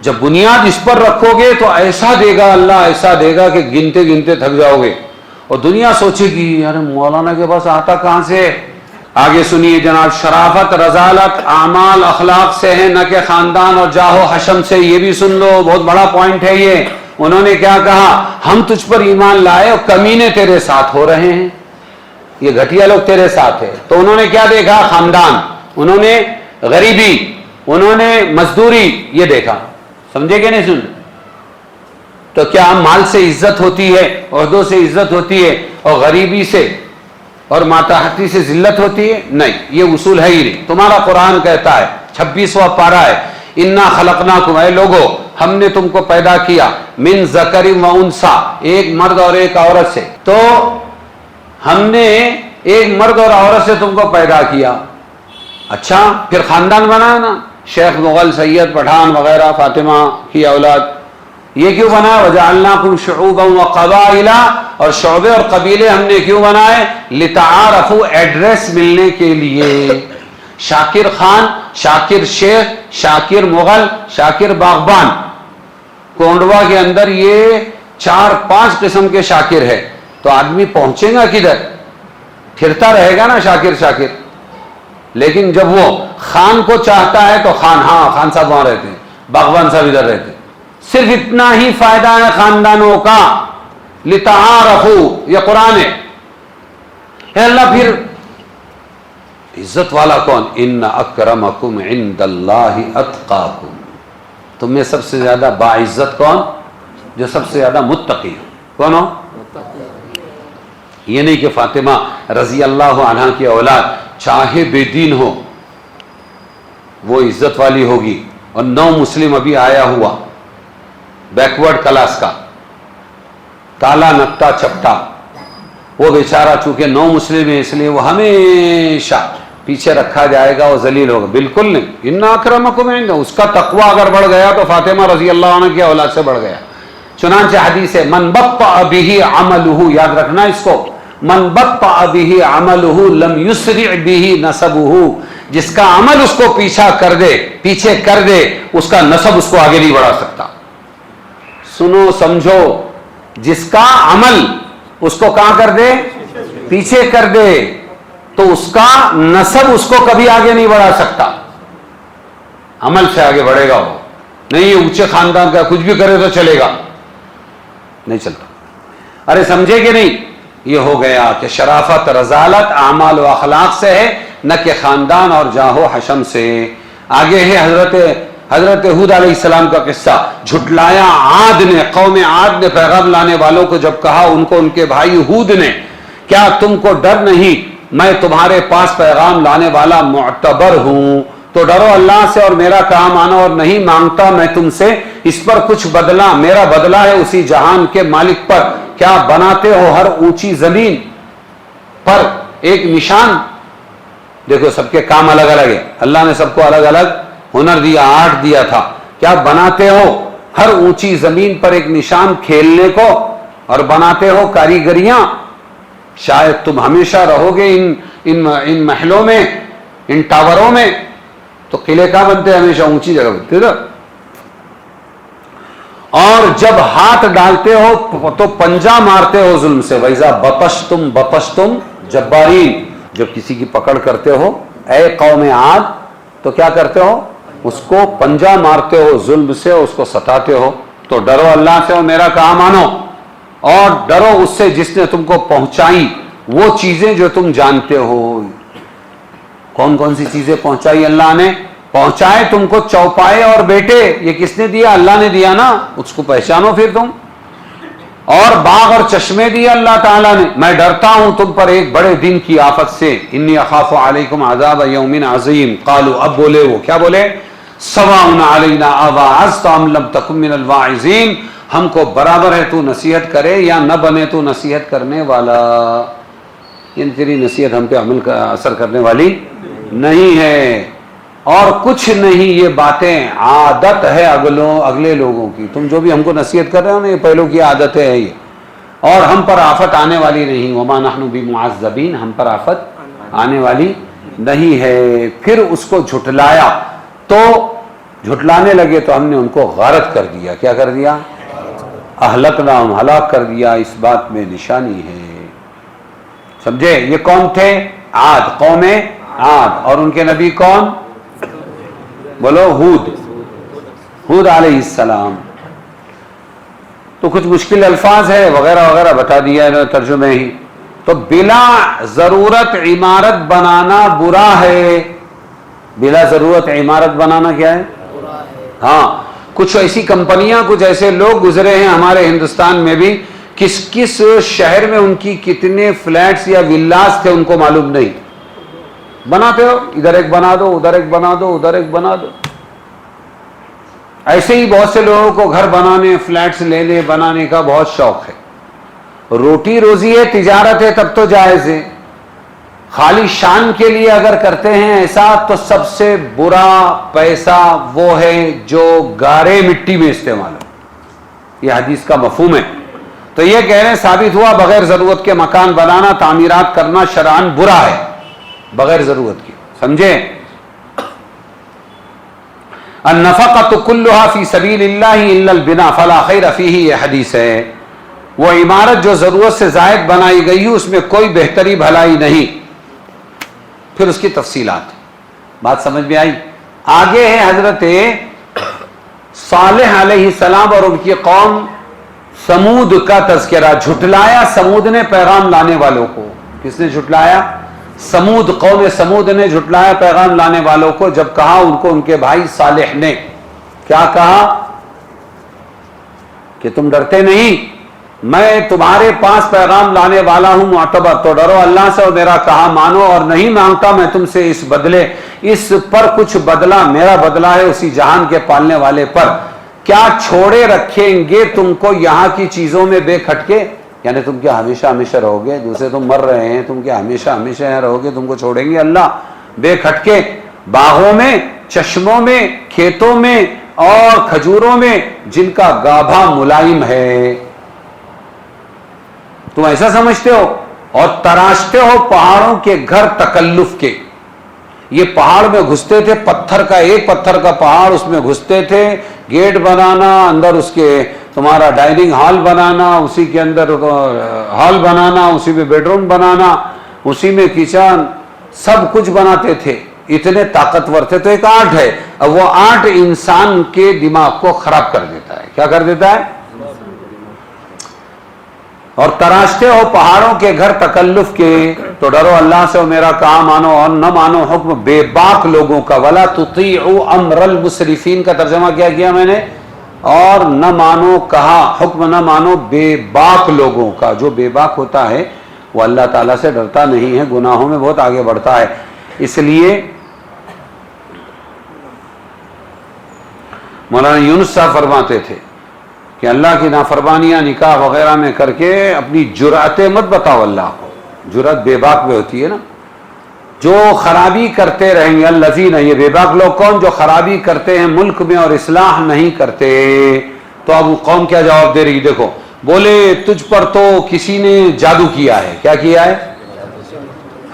جب بنیاد اس پر رکھو گے تو ایسا دے گا اللہ، ایسا دے گا کہ گنتے گنتے تھک جاؤ گے، اور دنیا سوچے گی یار مولانا کے پاس آتا کہاں سے۔ آگے سنیے جناب، شرافت رذالت اعمال اخلاق سے ہے، نہ کہ خاندان اور جاہ و حشم سے۔ یہ بھی سن لو، بہت بڑا پوائنٹ ہے یہ۔ انہوں نے کیا کہا؟ ہم تجھ پر ایمان لائے اور کمینے تیرے ساتھ ہو رہے ہیں، یہ گھٹیا لوگ تیرے ساتھ ہیں۔ تو انہوں نے کیا دیکھا؟ خاندان، انہوں نے غریبی، انہوں نے مزدوری، یہ دیکھا۔ سمجھے کہ نہیں؟ سن تو کیا مال سے عزت ہوتی ہے، عہدوں سے عزت ہوتی ہے، اور غریبی سے اور ماتحتی سے ذلت ہوتی ہے؟ نہیں، یہ اصول ہے ہی نہیں۔ تمہارا قرآن کہتا ہے 26واں پارہ ہے، انا خلقناکم، اے لوگو ہم نے تم کو پیدا کیا، من ذکر و انثی، ایک مرد اور ایک عورت سے۔ تو ہم نے ایک مرد اور عورت سے تم کو پیدا کیا، اچھا پھر خاندان بنایا نا، شیخ مغل سید پٹھان وغیرہ فاطمہ کی اولاد، یہ کیوں بنا؟ وجعلناکم شعوبا وقبائل، اور شعبے اور قبیلے ہم نے کیوں بنائے؟ لتعارفوا، ایڈریس ملنے کے لیے۔ شاکر خان، شاکر شیخ، شاکر مغل، شاکر باغبان، کونڈوا کے اندر یہ 4-5 قسم کے شاکر ہے، تو آدمی پہنچے گا کدھر؟ پھرتا رہے گا نا شاکر شاکر۔ لیکن جب وہ خان کو چاہتا ہے تو خان، ہاں خان صاحب وہاں رہتے ہیں، باغبان صاحب ادھر رہتے ہیں، صرف اتنا ہی فائدہ ہے خاندانوں کا۔ لتعارفوا، یہ قرآن ہے۔ اے اللہ پھر عزت والا کون؟ ان اکرمکم عند اللہ اتقاکم، تم میں سب سے زیادہ باعزت کون؟ جو سب سے زیادہ متقی ہو۔ کون ہو؟ یہ نہیں کہ فاطمہ رضی اللہ عنہا کی اولاد چاہے بے دین ہو وہ عزت والی ہوگی، اور نو مسلم ابھی آیا ہوا بیکورڈ کلاس کا، کالا نکتا چپٹا، وہ بیچارہ چونکہ نو مسلم ہے اس لیے وہ ہمیشہ پیچھے رکھا جائے گا، وہ ذلیل ہوگا۔ بالکل نہیں، ان اکرمکم عند، اس کا تقوی اگر بڑھ گیا تو فاطمہ رضی اللہ عنہ کی اولاد سے بڑھ گیا۔ چنانچہ حدیث ہے من بطأ به عملہ، یاد رکھنا اس کو، من بطأ به عملہ لم یسرع به نسبہ، جس کا عمل اس کو پیچھے کر دے اس کا نسب اس کو آگے نہیں بڑھا سکتا۔ سنو سمجھو، جس کا عمل اس کو کہاں کر دے؟ پیچھے کر دے، تو اس کا نسب اس کو کبھی آگے نہیں بڑھا سکتا۔ عمل سے آگے بڑھے گا وہ، نہیں یہ اونچے خاندان کا کچھ بھی کرے تو چلے گا، نہیں چلتا۔ ارے سمجھے کہ نہیں؟ یہ ہو گیا کہ شرافت رذالت اعمال و اخلاق سے ہے، نہ کہ خاندان اور جاہ و حشم سے۔ آگے ہے حضرت ہود علیہ السلام کا قصہ، جھٹلایا عاد نے، قوم عاد نے پیغام لانے والوں کو جب کہا ان کو ان کے بھائی ہود نے، کیا تم کو ڈر نہیں، میں تمہارے پاس پیغام لانے والا معتبر ہوں، تو ڈرو اللہ سے اور میرا کام آنا، اور نہیں مانگتا میں تم سے اس پر کچھ بدلہ، میرا بدلہ ہے اسی جہان کے مالک پر۔ کیا بناتے ہو ہر اونچی زمین پر ایک نشان؟ دیکھو سب کے کام الگ الگ ہے، اللہ نے سب کو الگ الگ ہنر دیا، آرٹ دیا تھا۔ کیا بناتے ہو ہر اونچی زمین پر ایک نشان کھیلنے کو، اور بناتے ہو کاریگریاں؟ شاید تم ہمیشہ رہو گے ان محلوں میں، ان ٹاوروں میں، تو قلعے کہاں بنتے ہیں؟ ہمیشہ اونچی جگہ بنتے ہیں۔ اور جب ہاتھ ڈالتے ہو تو پنجہ مارتے ہو ظلم سے۔ وَإِذَا بَطَشْتُمْ بَطَشْتُمْ جَبَّارِينَ، جب کسی کی پکڑ کرتے ہو اے قوم عاد تو کیا کرتے ہو؟ اس کو پنجہ مارتے ہو ظلم سے، اس کو ستاتے ہو۔ تو ڈرو اللہ سے اور میرا کام مانو، اور ڈرو اس سے جس نے تم کو پہنچائی وہ چیزیں جو تم جانتے ہو۔ کون کون سی چیزیں پہنچائی اللہ نے؟ پہنچائے تم کو چوپائے اور بیٹے، یہ کس نے دیا؟ اللہ نے دیا نا، اس کو پہچانو پھر تم۔ اور باغ اور چشمے دیے اللہ تعالیٰ نے۔ میں ڈرتا ہوں تم پر ایک بڑے دن کی آفت سے، انی اخاف علیکم عذاب یوم عظیم۔ قالوا، اب بولے وہ کیا بولے؟ سواء علینا اواعظت ام لم تکن من الواعظین، ہم کو برابر ہے تو نصیحت کرے یا نہ بنے تو نصیحت کرنے والا، یعنی تیری نصیحت ہم پہ عمل کا اثر کرنے والی نہیں ہے، اور کچھ نہیں، یہ باتیں عادت ہے اگلے لوگوں کی۔ تم جو بھی ہم کو نصیحت کر رہے ہو نا، یہ پہلوں کی عادت ہے، یہ اور ہم پر آفت آنے والی نہیں، وما نحن بمعذبین، ہم پر آفت آنے والی نہیں ہے۔ پھر اس کو جھٹلایا، تو جھٹلانے لگے تو ہم نے ان کو غارت کر دیا۔ کیا کر دیا؟ اہلکناہم، ہلاک کر دیا۔ اس بات میں نشانی ہے، سمجھے؟ یہ کون تھے؟ عاد، قوم عاد، اور ان کے نبی کون؟ بولو، ہود علیہ السلام۔ تو کچھ مشکل الفاظ ہے وغیرہ وغیرہ بتا دیا ہے ترجمے ہی۔ تو بلا ضرورت عمارت بنانا برا ہے۔ بلا ضرورت عمارت بنانا کیا ہے؟ ہاں، کچھ ایسی کمپنیاں، کچھ ایسے لوگ گزرے ہیں ہمارے ہندوستان میں بھی، کس شہر میں ان کی کتنے فلیٹس یا ولاز تھے ان کو معلوم نہیں، بناتے ہو، ادھر ایک بنا دو، ادھر ایک بنا دو، ادھر ایک بنا دو۔ ایسے ہی بہت سے لوگوں کو گھر بنانے، فلیٹس لینے بنانے کا بہت شوق ہے۔ روٹی روزی ہے، تجارت ہے، تب تو جائز ہے۔ خالی شان کے لیے اگر کرتے ہیں ایسا تو سب سے برا پیسہ وہ ہے جو گارے مٹی میں استعمال ہو۔ یہ حدیث کا مفہوم ہے۔ تو یہ کہہ رہے ہیں ثابت ہوا بغیر ضرورت کے مکان بنانا، تعمیرات کرنا شرعاً برا ہے، بغیر ضرورت کی، سمجھے؟ النفقۃ کلھا فی سبیل اللہ الا البناء فلا خیر فیہ، یہ حدیث ہے۔ وہ عمارت جو ضرورت سے زائد بنائی گئی اس میں کوئی بہتری بھلائی نہیں۔ پھر اس کی تفصیلات، بات سمجھ میں آئی؟ آگے ہے حضرت صالح علیہ السلام اور ان کی قوم سمود کا تذکرہ۔ جھٹلایا سمود نے پیغام لانے والوں کو۔ کس نے جھٹلایا؟ سمود، قوم سمود نے جھٹلایا پیغام لانے والوں کو۔ جب کہا ان کو ان کے بھائی صالح نے، کیا کہا؟ کہ تم ڈرتے نہیں، میں تمہارے پاس پیغام لانے والا ہوں معتبر، تو ڈرو اللہ سے اور میرا کہا مانو، اور نہیں مانگتا میں تم سے اس بدلے، اس پر کچھ بدلہ، میرا بدلہ ہے اسی جہان کے پالنے والے پر۔ کیا چھوڑے رکھیں گے تم کو یہاں کی چیزوں میں بے کھٹکے؟ یعنی تم کیا ہمیشہ ہمیشہ رہو گے؟ دوسرے تم مر رہے ہیں، تم کیا ہمیشہ ہمیشہ یہاں رہو گے؟ تم کو چھوڑیں گے اللہ؟ بے کھٹکے باغوں میں، چشموں میں، کھیتوں میں اور کھجوروں میں جن کا گابھا ملائم ہے، تم ایسا سمجھتے ہو؟ اور تراشتے ہو پہاڑوں کے گھر تکلف کے۔ یہ پہاڑ میں گھستے تھے، پتھر کا، ایک پتھر کا پہاڑ، اس میں گھستے تھے، گیٹ بنانا، اندر اس کے تمہارا ڈائننگ ہال بنانا، اسی کے اندر ہال بنانا، اسی میں بیڈ روم بنانا، اسی میں کچن، سب کچھ بناتے تھے، اتنے طاقتور تھے۔ تو ایک آرٹ ہے، اب وہ آرٹ انسان کے دماغ کو خراب کر دیتا ہے۔ کیا کر دیتا ہے؟ اور تراشتے ہو پہاڑوں کے گھر تکلف کے، تو ڈرو اللہ سے اور میرا کہا مانو، اور نہ مانو حکم بے باک لوگوں کا۔ ولا تطیعوا امر المسرفین کا ترجمہ کیا کیا میں نے؟ اور نہ مانو، کہا حکم نہ مانو بے باک لوگوں کا۔ جو بے باک ہوتا ہے وہ اللہ تعالیٰ سے ڈرتا نہیں ہے، گناہوں میں بہت آگے بڑھتا ہے۔ اس لیے مولانا یونس صاحب فرماتے تھے کہ اللہ کی نافرمانیاں نکاح وغیرہ میں کر کے اپنی جرأتیں مت بتاؤ اللہ کو۔ جرأت بے باک میں ہوتی ہے نا، جو خرابی کرتے رہیں گے الذین، یہ بے باک لوگ کون؟ جو خرابی کرتے ہیں ملک میں اور اصلاح نہیں کرتے۔ تو اب قوم کیا جواب دے رہی؟ دیکھو، بولے تجھ پر تو کسی نے جادو کیا ہے۔ کیا کیا ہے؟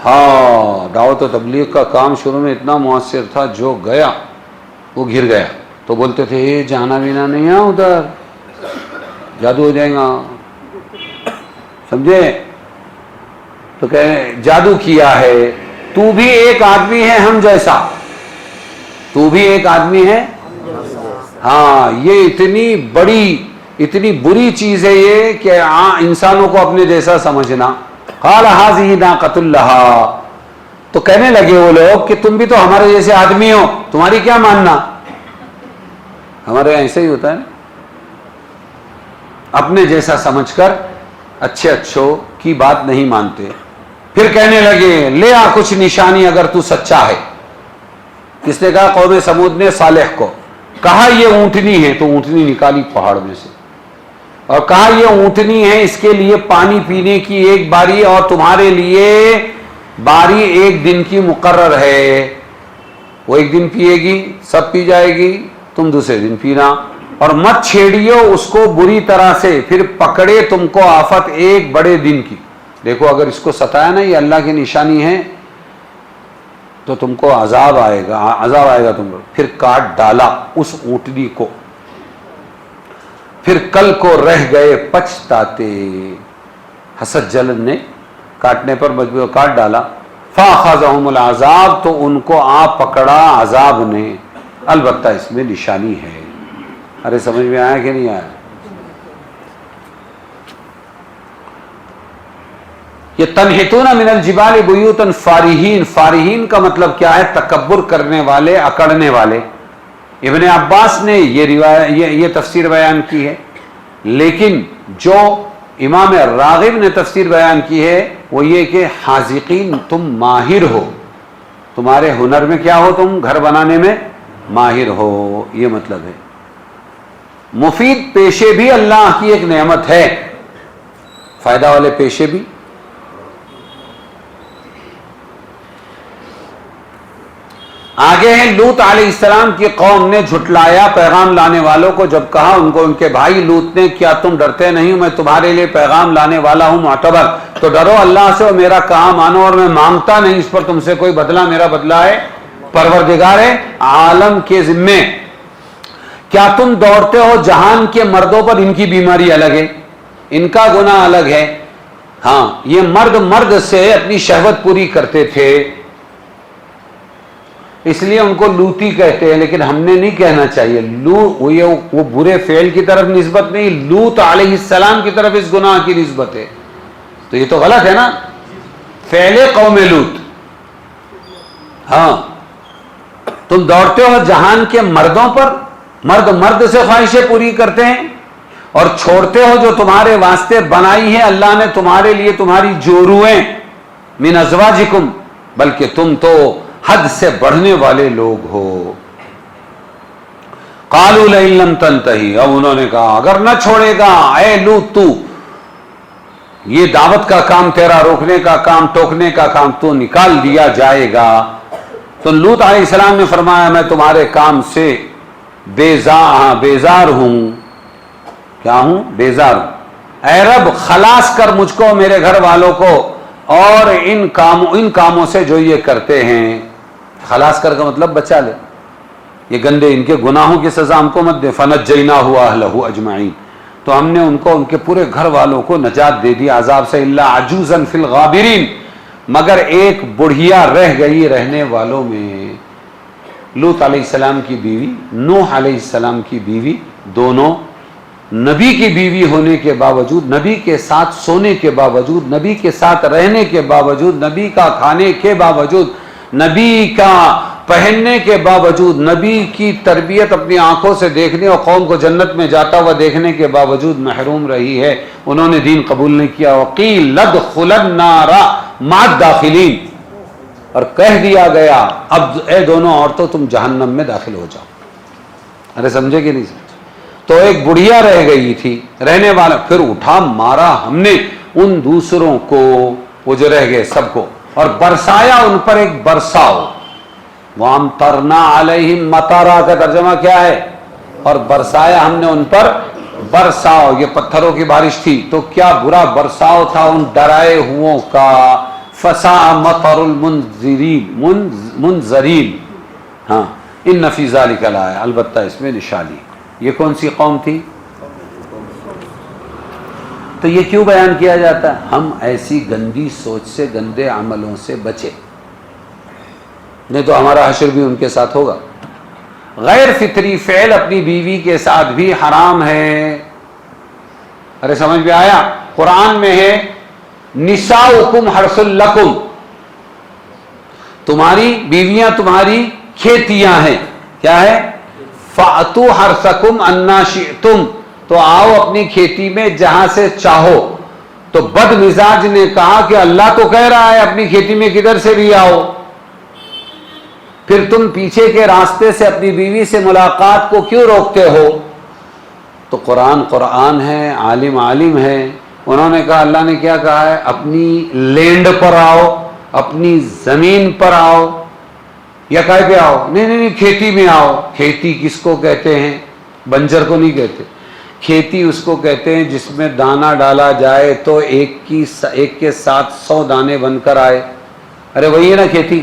ہاں، دعوت و تبلیغ کا کام شروع میں اتنا مؤثر تھا، جو گیا وہ گر گیا۔ تو بولتے تھے اے جانا بینا نہیں ہے ادھر، جادو ہو جائے گا، سمجھے؟ تو کہ جادو کیا ہے، تو بھی ایک آدمی ہے ہم جیسا، تو بھی ایک آدمی ہے۔ ہاں، یہ اتنی بری چیز ہے یہ کہ انسانوں کو اپنے جیسا سمجھنا۔ قال ھذہ ناقۃ لھا، تو کہنے لگے وہ لوگ کہ تم بھی تو ہمارے جیسے آدمی ہو، تمہاری کیا ماننا؟ ہمارے ایسے ہی ہوتا ہے نا، اپنے جیسا سمجھ کر اچھے اچھوں کی بات نہیں مانتے۔ پھر کہنے لگے لے آ کچھ نشانی اگر تو سچا ہے۔ کس نے کہا؟ قوم سمود نے صالح کو کہا یہ اونٹنی ہے، تو اونٹنی نکالی پہاڑ میں سے، اور کہا یہ اونٹنی ہے، اس کے لیے پانی پینے کی ایک باری، اور تمہارے لیے باری ایک دن کی مقرر ہے۔ وہ ایک دن پیے گی، سب پی جائے گی، تم دوسرے دن پینا۔ اور مت چھیڑیو اس کو بری طرح سے، پھر پکڑے تم کو آفت ایک بڑے دن کی. دیکھو اگر اس کو ستایا نا، یہ اللہ کی نشانی ہے، تو تم کو عذاب آئے گا تم کو. پھر کاٹ ڈالا اس اونٹنی کو، پھر کل کو رہ گئے پچھتاتے. حسد جلن نے کاٹنے پر مجبور کاٹ ڈالا. فاخذہم العذاب، تو ان کو آ پکڑا عذاب نے. البتہ اس میں نشانی ہے. ارے سمجھ میں آیا کہ نہیں آیا؟ یہ تنحتون من الجبال بیوتا فارہین، فارہین کا مطلب کیا ہے؟ تکبر کرنے والے، اکڑنے والے. ابن عباس نے یہ تفسیر بیان کی ہے، لیکن جو امام راغب نے تفسیر بیان کی ہے وہ یہ کہ حاذقین، تم ماہر ہو، تمہارے ہنر میں کیا ہو؟ تم گھر بنانے میں ماہر ہو، یہ مطلب ہے. مفید پیشے بھی اللہ کی ایک نعمت ہے، فائدہ والے پیشے بھی. آگے ہیں لوط علیہ السلام کی قوم نے جھٹلایا پیغام لانے والوں کو. جب کہا ان کو ان کے بھائی لوط نے، کیا تم ڈرتے نہیں؟ میں تمہارے لیے پیغام لانے والا ہوں معتبر، تو ڈرو اللہ سے اور میرا کہا مانو، اور میں مانگتا نہیں اس پر تم سے کوئی بدلہ، میرا بدلہ ہے پروردگار عالم کے ذمے. کیا تم دوڑتے ہو جہان کے مردوں پر؟ ان کی بیماری الگ ہے، ان کا گناہ الگ ہے. ہاں، یہ مرد سے اپنی شہوت پوری کرتے تھے، اس لیے ان کو لوتی کہتے ہیں. لیکن ہم نے نہیں کہنا چاہیے وہ برے فعل کی طرف نسبت نہیں، لوط علیہ السلام کی طرف اس گناہ کی نسبت ہے. تو یہ تو غلط ہے نا، فعل قوم لوط. ہاں، تم دوڑتے ہو جہان کے مردوں پر، مرد سے خواہشیں پوری کرتے ہیں، اور چھوڑتے ہو جو تمہارے واسطے بنائی ہے اللہ نے تمہارے لیے تمہاری جورویں. من ازواجکم، بلکہ تم تو حد سے بڑھنے والے لوگ ہو. قالوا لئن لم تنتہی، اب انہوں نے کہا اگر نہ چھوڑے گا اے لوط تو، یہ دعوت کا کام تیرا، روکنے کا کام، ٹوکنے کا کام، تو نکال دیا جائے گا. تو لوط علیہ السلام نے فرمایا میں تمہارے کام سے بیزار ہوں. کیا ہوں؟ بیزار ہوں. اے رب خلاص کر مجھ کو، میرے گھر والوں کو، اور ان کاموں سے جو یہ کرتے ہیں. خلاص کر کا مطلب بچا لے، یہ گندے ان کے گناہوں کی سزا ہم کو مت دے. فنجیناہ واہلہ اجمعین، تو ہم نے ان کو، ان کے پورے گھر والوں کو نجات دے دی عذاب سے. الا عجوزا فی الغابرین، مگر ایک بڑھیا رہ گئی رہنے والوں میں. لوط علیہ السلام کی بیوی، نوح علیہ السلام کی بیوی، دونوں نبی کی بیوی ہونے کے باوجود، نبی کے ساتھ سونے کے باوجود، نبی کے ساتھ رہنے کے باوجود، نبی کا کھانے کے باوجود، نبی کا پہننے کے باوجود، نبی کی تربیت اپنی آنکھوں سے دیکھنے اور قوم کو جنت میں جاتا ہوا دیکھنے کے باوجود محروم رہی ہے. انہوں نے دین قبول نہیں کیا. وقیل لدخل النار مع الداخلین، اور کہہ دیا گیا اب اے دونوں عورتوں تم جہنم میں داخل ہو جاؤ. ارے سمجھے کہ نہیں سمجھے؟ تو ایک بڑھیا رہ گئی تھی رہنے والا، پھر اٹھا مارا ہم نے ان دوسروں کو، وہ جو رہ گئے سب کو، اور برسایا ان پر ایک برساؤ. وَأَمْطَرْنَا عَلَيْهِمْ مَطَرًا کا ترجمہ کیا ہے؟ اور برسایا ہم نے ان پر برساؤ. یہ پتھروں کی بارش تھی، تو کیا برا برساؤ تھا ان ڈرائے ہوں کا. فَسَاءَ مَطَرُ الْمُنذَرِينَ. ہاں، ان فی ذلک لآیہ، البتہ اس میں نشانی. یہ کون سی قوم تھی؟ تو یہ کیوں بیان کیا جاتا ہے؟ ہم ایسی گندی سوچ سے، گندے عملوں سے بچے، نہیں تو ہمارا حشر بھی ان کے ساتھ ہوگا. غیر فطری فعل اپنی بیوی کے ساتھ بھی حرام ہے. ارے سمجھ میں آیا؟ قرآن میں ہے نساؤکم حرث لکم، تمہاری بیویاں تمہاری کھیتیاں ہیں. کیا ہے؟ فَأْتُوا حَرْثَكُمْ أَنَّا شِئْتُمْ، تو آؤ اپنی کھیتی میں جہاں سے چاہو. تو بد مزاج نے کہا کہ اللہ تو کہہ رہا ہے اپنی کھیتی میں کدھر سے بھی آؤ، پھر تم پیچھے کے راستے سے اپنی بیوی سے ملاقات کو کیوں روکتے ہو؟ تو قرآن ہے، عالم ہے. انہوں نے کہا اللہ نے کیا کہا ہے؟ اپنی لینڈ پر آؤ، اپنی زمین پر آؤ، یا کہے پہ آؤ؟ نہیں، کھیتی میں آؤ. کھیتی کس کو کہتے ہیں؟ بنجر کو نہیں کہتے. کھیتی اس کو کہتے ہیں جس میں دانہ ڈالا جائے تو ایک کے ساتھ 100 دانے بن کر آئے. ارے وہی ہے نا کھیتی.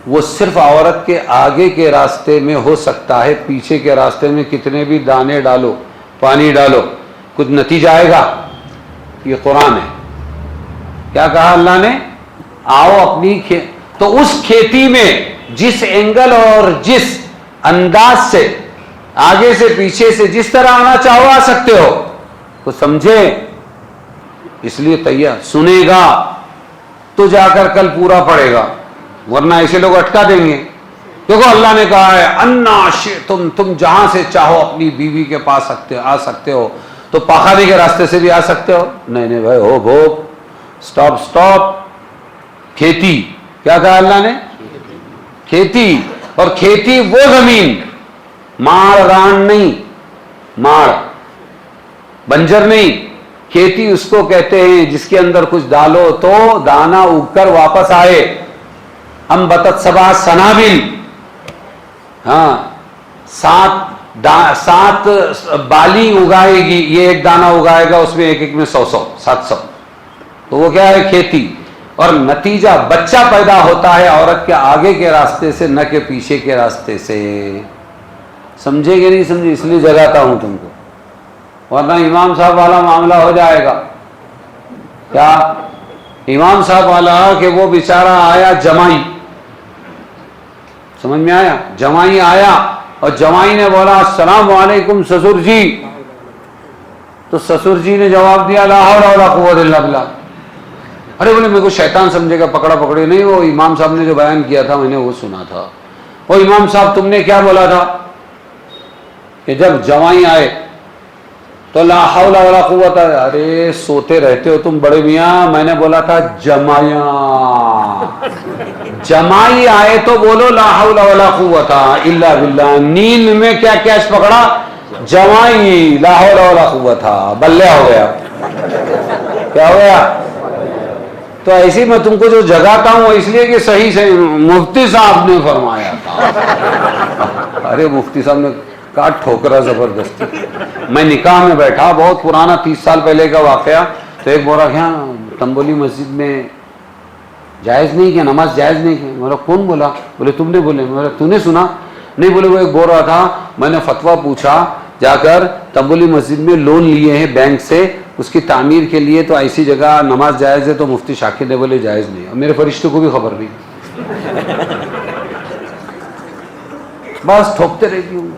وہ صرف عورت کے آگے کے راستے میں ہو سکتا ہے, پیچھے کے راستے میں کتنے بھی دانے ڈالو, پانی ڈالو, کچھ نتیجہ آئے گا. یہ قرآن ہے. کیا کہا اللہ نے؟ آؤ اپنی تو اس کھیتی میں جس اینگل اور جس انداز سے, آگے سے پیچھے سے, جس طرح آنا چاہو آ سکتے ہو. تو سمجھے, اس لیے تیار سنے گا تو جا کر کل پورا پڑے گا, ورنہ ایسے لوگ اٹکا دیں گے. دیکھو اللہ نے کہا ہے انا تم جہاں سے چاہو اپنی بیوی کے پاس آ سکتے ہو, تو پاخانے کے راستے سے بھی آ سکتے ہو. نہیں بھائی, ہو بھو, سٹاپ. کھیتی کیا کہا اللہ نے؟ کھیتی. اور کھیتی وہ زمین, ماڑ ران نہیں, ماڑ بنجر نہیں. کھیتی اس کو کہتے ہیں جس کے اندر کچھ ڈالو تو دانا اگ کر واپس آئے. انبتت سبع سنابل, ہاں, 7 بالی اگائے گی. یہ ایک دانہ اگائے گا, اس میں ایک میں 100 700. تو وہ کیا ہے؟ کھیتی. اور نتیجہ بچہ پیدا ہوتا ہے عورت کے آگے کے راستے سے, نہ کہ پیچھے کے راستے سے. سمجھے کہ نہیں سمجھے؟ اس لیے جگاتا ہوں تم کو, ورنہ امام صاحب والا معاملہ ہو جائے گا. کیا امام صاحب والا کہ وہ بیچارہ آیا جمائی, سمجھ میں آیا؟ جمائی آیا اور جمائی نے بولا السلام علیکم سسر جی. تو سسر جی نے جواب دیا لا حول ولا قوت الا باللہ. ارے بولے میرے کو شیطان سمجھے گا, پکڑا پکڑی نہیں. وہ امام صاحب نے جو بیان کیا تھا میں نے وہ سنا تھا. وہ امام صاحب تم نے کیا بولا تھا کہ جب جمائی آئے تو لا حول ولا قوت. ارے سوتے رہتے ہو تم بڑے میاں, میں نے بولا تھا جمایا. جمائی آئے تو بولو لا حول ولا قوت الا باللہ. نیند میں کیا کیچ پکڑا؟ جمائی, لا حول ولا قوت. بلے ہو گیا. کیا ہو گیا؟ تو ایسی میں تم کو جو جگاتا ہوں اس لیے کہ صحیح سے مفتی صاحب نے فرمایا تھا. ارے مفتی صاحب نے کاٹ ٹھوکرا زبردستی. میں نکاح میں بیٹھا, بہت پرانا 30 سال پہلے کا واقعہ. تو ایک بولا کیا تنبولی مسجد میں جائز نہیں کیا, نماز جائز نہیں کی. میرا کون بولا؟ بولے تم نے. بولے میرا تو نے سنا نہیں. بولے وہ ایک بول رہا تھا میں نے فتویٰ پوچھا جا کر تنبولی مسجد میں لون لیے ہیں بینک سے اس کی تعمیر کے لیے, تو ایسی جگہ نماز جائز ہے. تو مفتی شاکر نے بولے جائز نہیں. اور میرے فرشتوں کو بھی خبر نہیں. بس ٹھوکتے رہتی ہوں.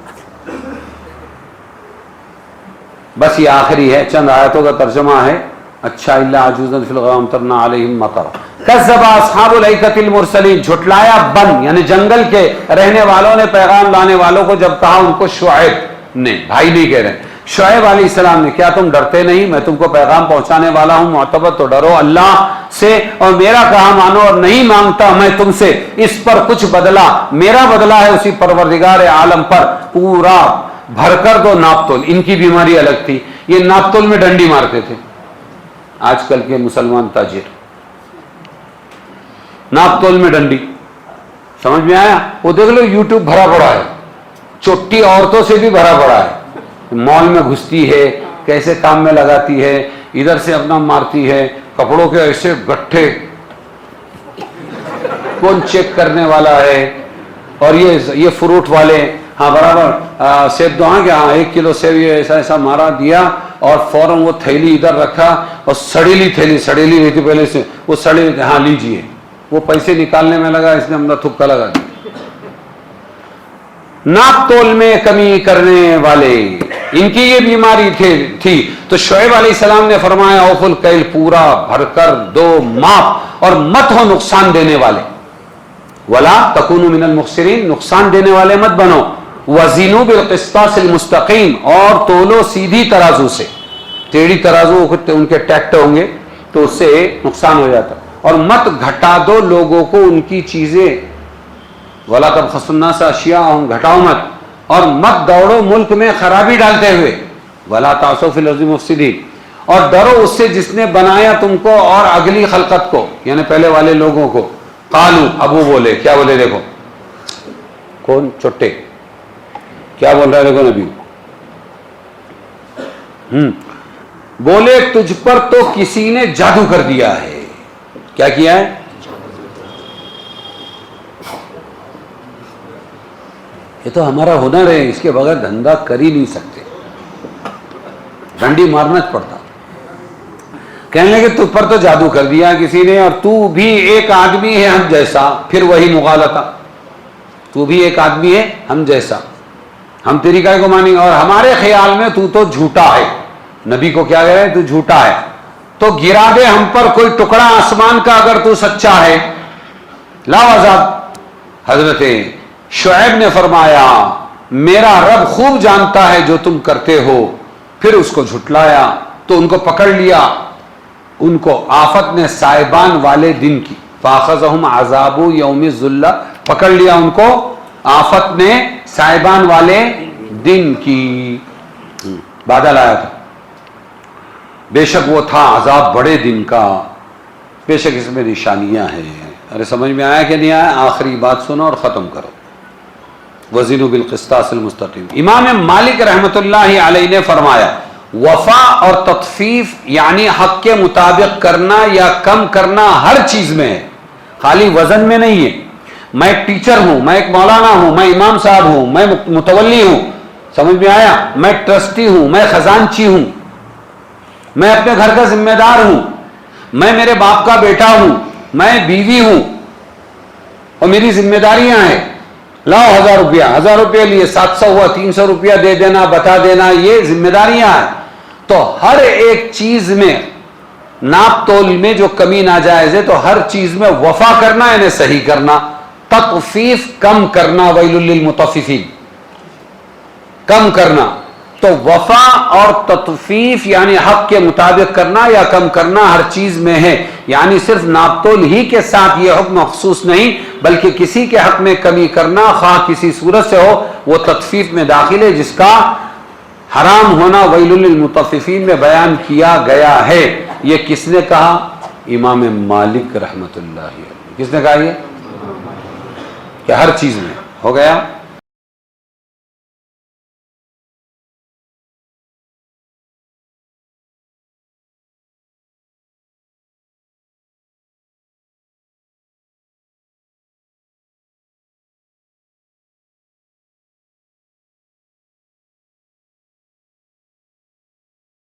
بس یہ آخری ہے, چند آیتوں کا ترجمہ ہے. اچھا الا عجوزا فی الغام ترنا علیہم مطر. کذب اصحاب الایکۃ المرسلین, جھٹلایا بن یعنی جنگل کے رہنے والوں نے پیغام لانے والوں کو جب کہا ان کو شعیب نے, بھائی نہیں کہہ رہے, شعیب علیہ السلام نے, کیا تم ڈرتے نہیں؟ میں تم کو پیغام پہنچانے والا ہوں معتبر, تو ڈرو اللہ سے اور میرا کہا مانو, اور نہیں مانگتا میں تم سے اس پر کچھ بدلہ. میرا بدلہ ہے اسی پروردگار عالم پر. پورا بھر کر دو ناپ تول. ان کی بیماری الگ تھی, یہ ناپ تول میں ڈنڈی مارتے تھے. آج کل کے مسلمان تاجر ناپ تول میں ڈنڈی. سمجھ میں آیا؟ وہ دیکھ لو یوٹیوب بھرا پڑا ہے, چوٹی عورتوں سے بھی بھرا پڑا ہے. مال میں گھستی ہے, کیسے کام میں لگاتی ہے, ادھر سے اپنا مارتی ہے, کپڑوں کے ایسے گٹھے, کون چیک کرنے والا ہے. اور یہ فروٹ والے, ہاں برابر سیب دو, ہاں کیا, ہاں 1 کلو سیب, یہ ایسا ایسا مارا دیا اور فوراً وہ تھیلی ادھر رکھا, اور سڑیلی تھیلی, سڑیلی رہی تھی پہلے سے, وہ سڑیلی, ہاں لیجیے. وہ پیسے نکالنے میں لگا, اس نے اپنا تھکا لگا دیا. ناپ تول میں کمی کرنے والے, ان کی یہ بیماری تھی. تو شعیب علیہ السلام نے فرمایا اوف الکیل, پورا بھر کر دو ماپ, اور مت ہو نقصان دینے والے. ولا تکونوا من المخسرین, نقصان دینے والے مت بنو. وزنوا بالقسطاس المستقیم, اور تولو سیدھی ترازو سے. ٹیڑھی ترازو ان کے ٹیکٹ ہوں گے تو اس سے نقصان ہو جاتا. اور مت گھٹا دو لوگوں کو ان کی چیزیں. ولا تبخسوا الناس اشیاءهم, گھٹاؤ مت. اور مت دوڑو ملک میں خرابی ڈالتے ہوئے. ولا تعثوا فی الارض مفسدین, اور ڈرو اس سے جس نے بنایا تم کو اور اگلی خلقت کو, یعنی پہلے والے لوگوں کو. قالوا, ابو بولے, کیا بولے؟ دیکھو کون چٹے کیا بول رہا ہے, دیکھو نبی بولے تجھ پر تو کسی نے جادو کر دیا ہے. کیا کیا ہے؟ یہ تو ہمارا ہنر ہے, اس کے بغیر دھندا کر ہی نہیں سکتے, ڈنڈی مارنا پڑتا. کہنے لگے تجھ پر تو جادو کر دیا کسی نے, اور تو بھی ایک آدمی ہے ہم جیسا. پھر وہی مغالطہ, تو بھی ایک آدمی ہے ہم جیسا, ہم تیری کائے کو مانیں گے, اور ہمارے خیال میں تو جھوٹا ہے. نبی کو کیا کہہ رہے ہیں؟ تو جھوٹا ہے, تو گرا دے ہم پر کوئی ٹکڑا آسمان کا اگر تو سچا ہے. لاؤ عذاب. حضرت شعیب نے فرمایا میرا رب خوب جانتا ہے جو تم کرتے ہو. پھر اس کو جھٹلایا تو ان کو پکڑ لیا. ان کو آفت نے سائبان والے دن کی, فاخذہم عذاب یوم الذلہ, پکڑ لیا ان کو آفت نے سائبان والے دن کی. بادل آیا تھا, بے شک وہ تھا عذاب بڑے دن کا, بے شک اس میں نشانیاں ہیں. ارے سمجھ میں آیا کہ نہیں آیا؟ آخری بات سنو اور ختم کرو. وزنوا بالقسطاس المستقیم. امام مالک رحمۃ اللہ علیہ نے فرمایا وفا اور تطفیف یعنی حق کے مطابق کرنا یا کم کرنا ہر چیز میں ہے, خالی وزن میں نہیں ہے. میں ایک ٹیچر ہوں, میں ایک مولانا ہوں, میں امام صاحب ہوں, میں متولی ہوں, سمجھ میں آیا؟ میں ٹرسٹی ہوں, میں خزانچی ہوں, میں اپنے گھر کا ذمہ دار ہوں, میں میرے باپ کا بیٹا ہوں, میں بیوی ہوں, اور میری ذمہ داریاں ہیں. لاؤ 1000 روپیہ, 1000 روپیہ لیے 700 ہوا, 300 روپیہ دے دینا, بتا دینا, یہ ذمہ داریاں ہیں. تو ہر ایک چیز میں ناپ تول میں جو کمی ناجائز ہے, تو ہر چیز میں وفا کرنا یعنی صحیح کرنا, تطفیف کم کرنا, ویل للمطففین, کم کرنا. تو وفا اور تطفیف یعنی حق کے مطابق کرنا یا کم کرنا ہر چیز میں ہے. یعنی صرف ناپ تول ہی کے ساتھ یہ حکم مخصوص نہیں, بلکہ کسی کے حق میں کمی کرنا خواہ کسی صورت سے ہو وہ تطفیف میں داخل ہے, جس کا حرام ہونا ویل للمطففین میں بیان کیا گیا ہے. یہ کس نے کہا؟ امام مالک رحمت اللہ علیہ. کس نے کہا یہ؟ کہ ہر چیز میں. ہو گیا.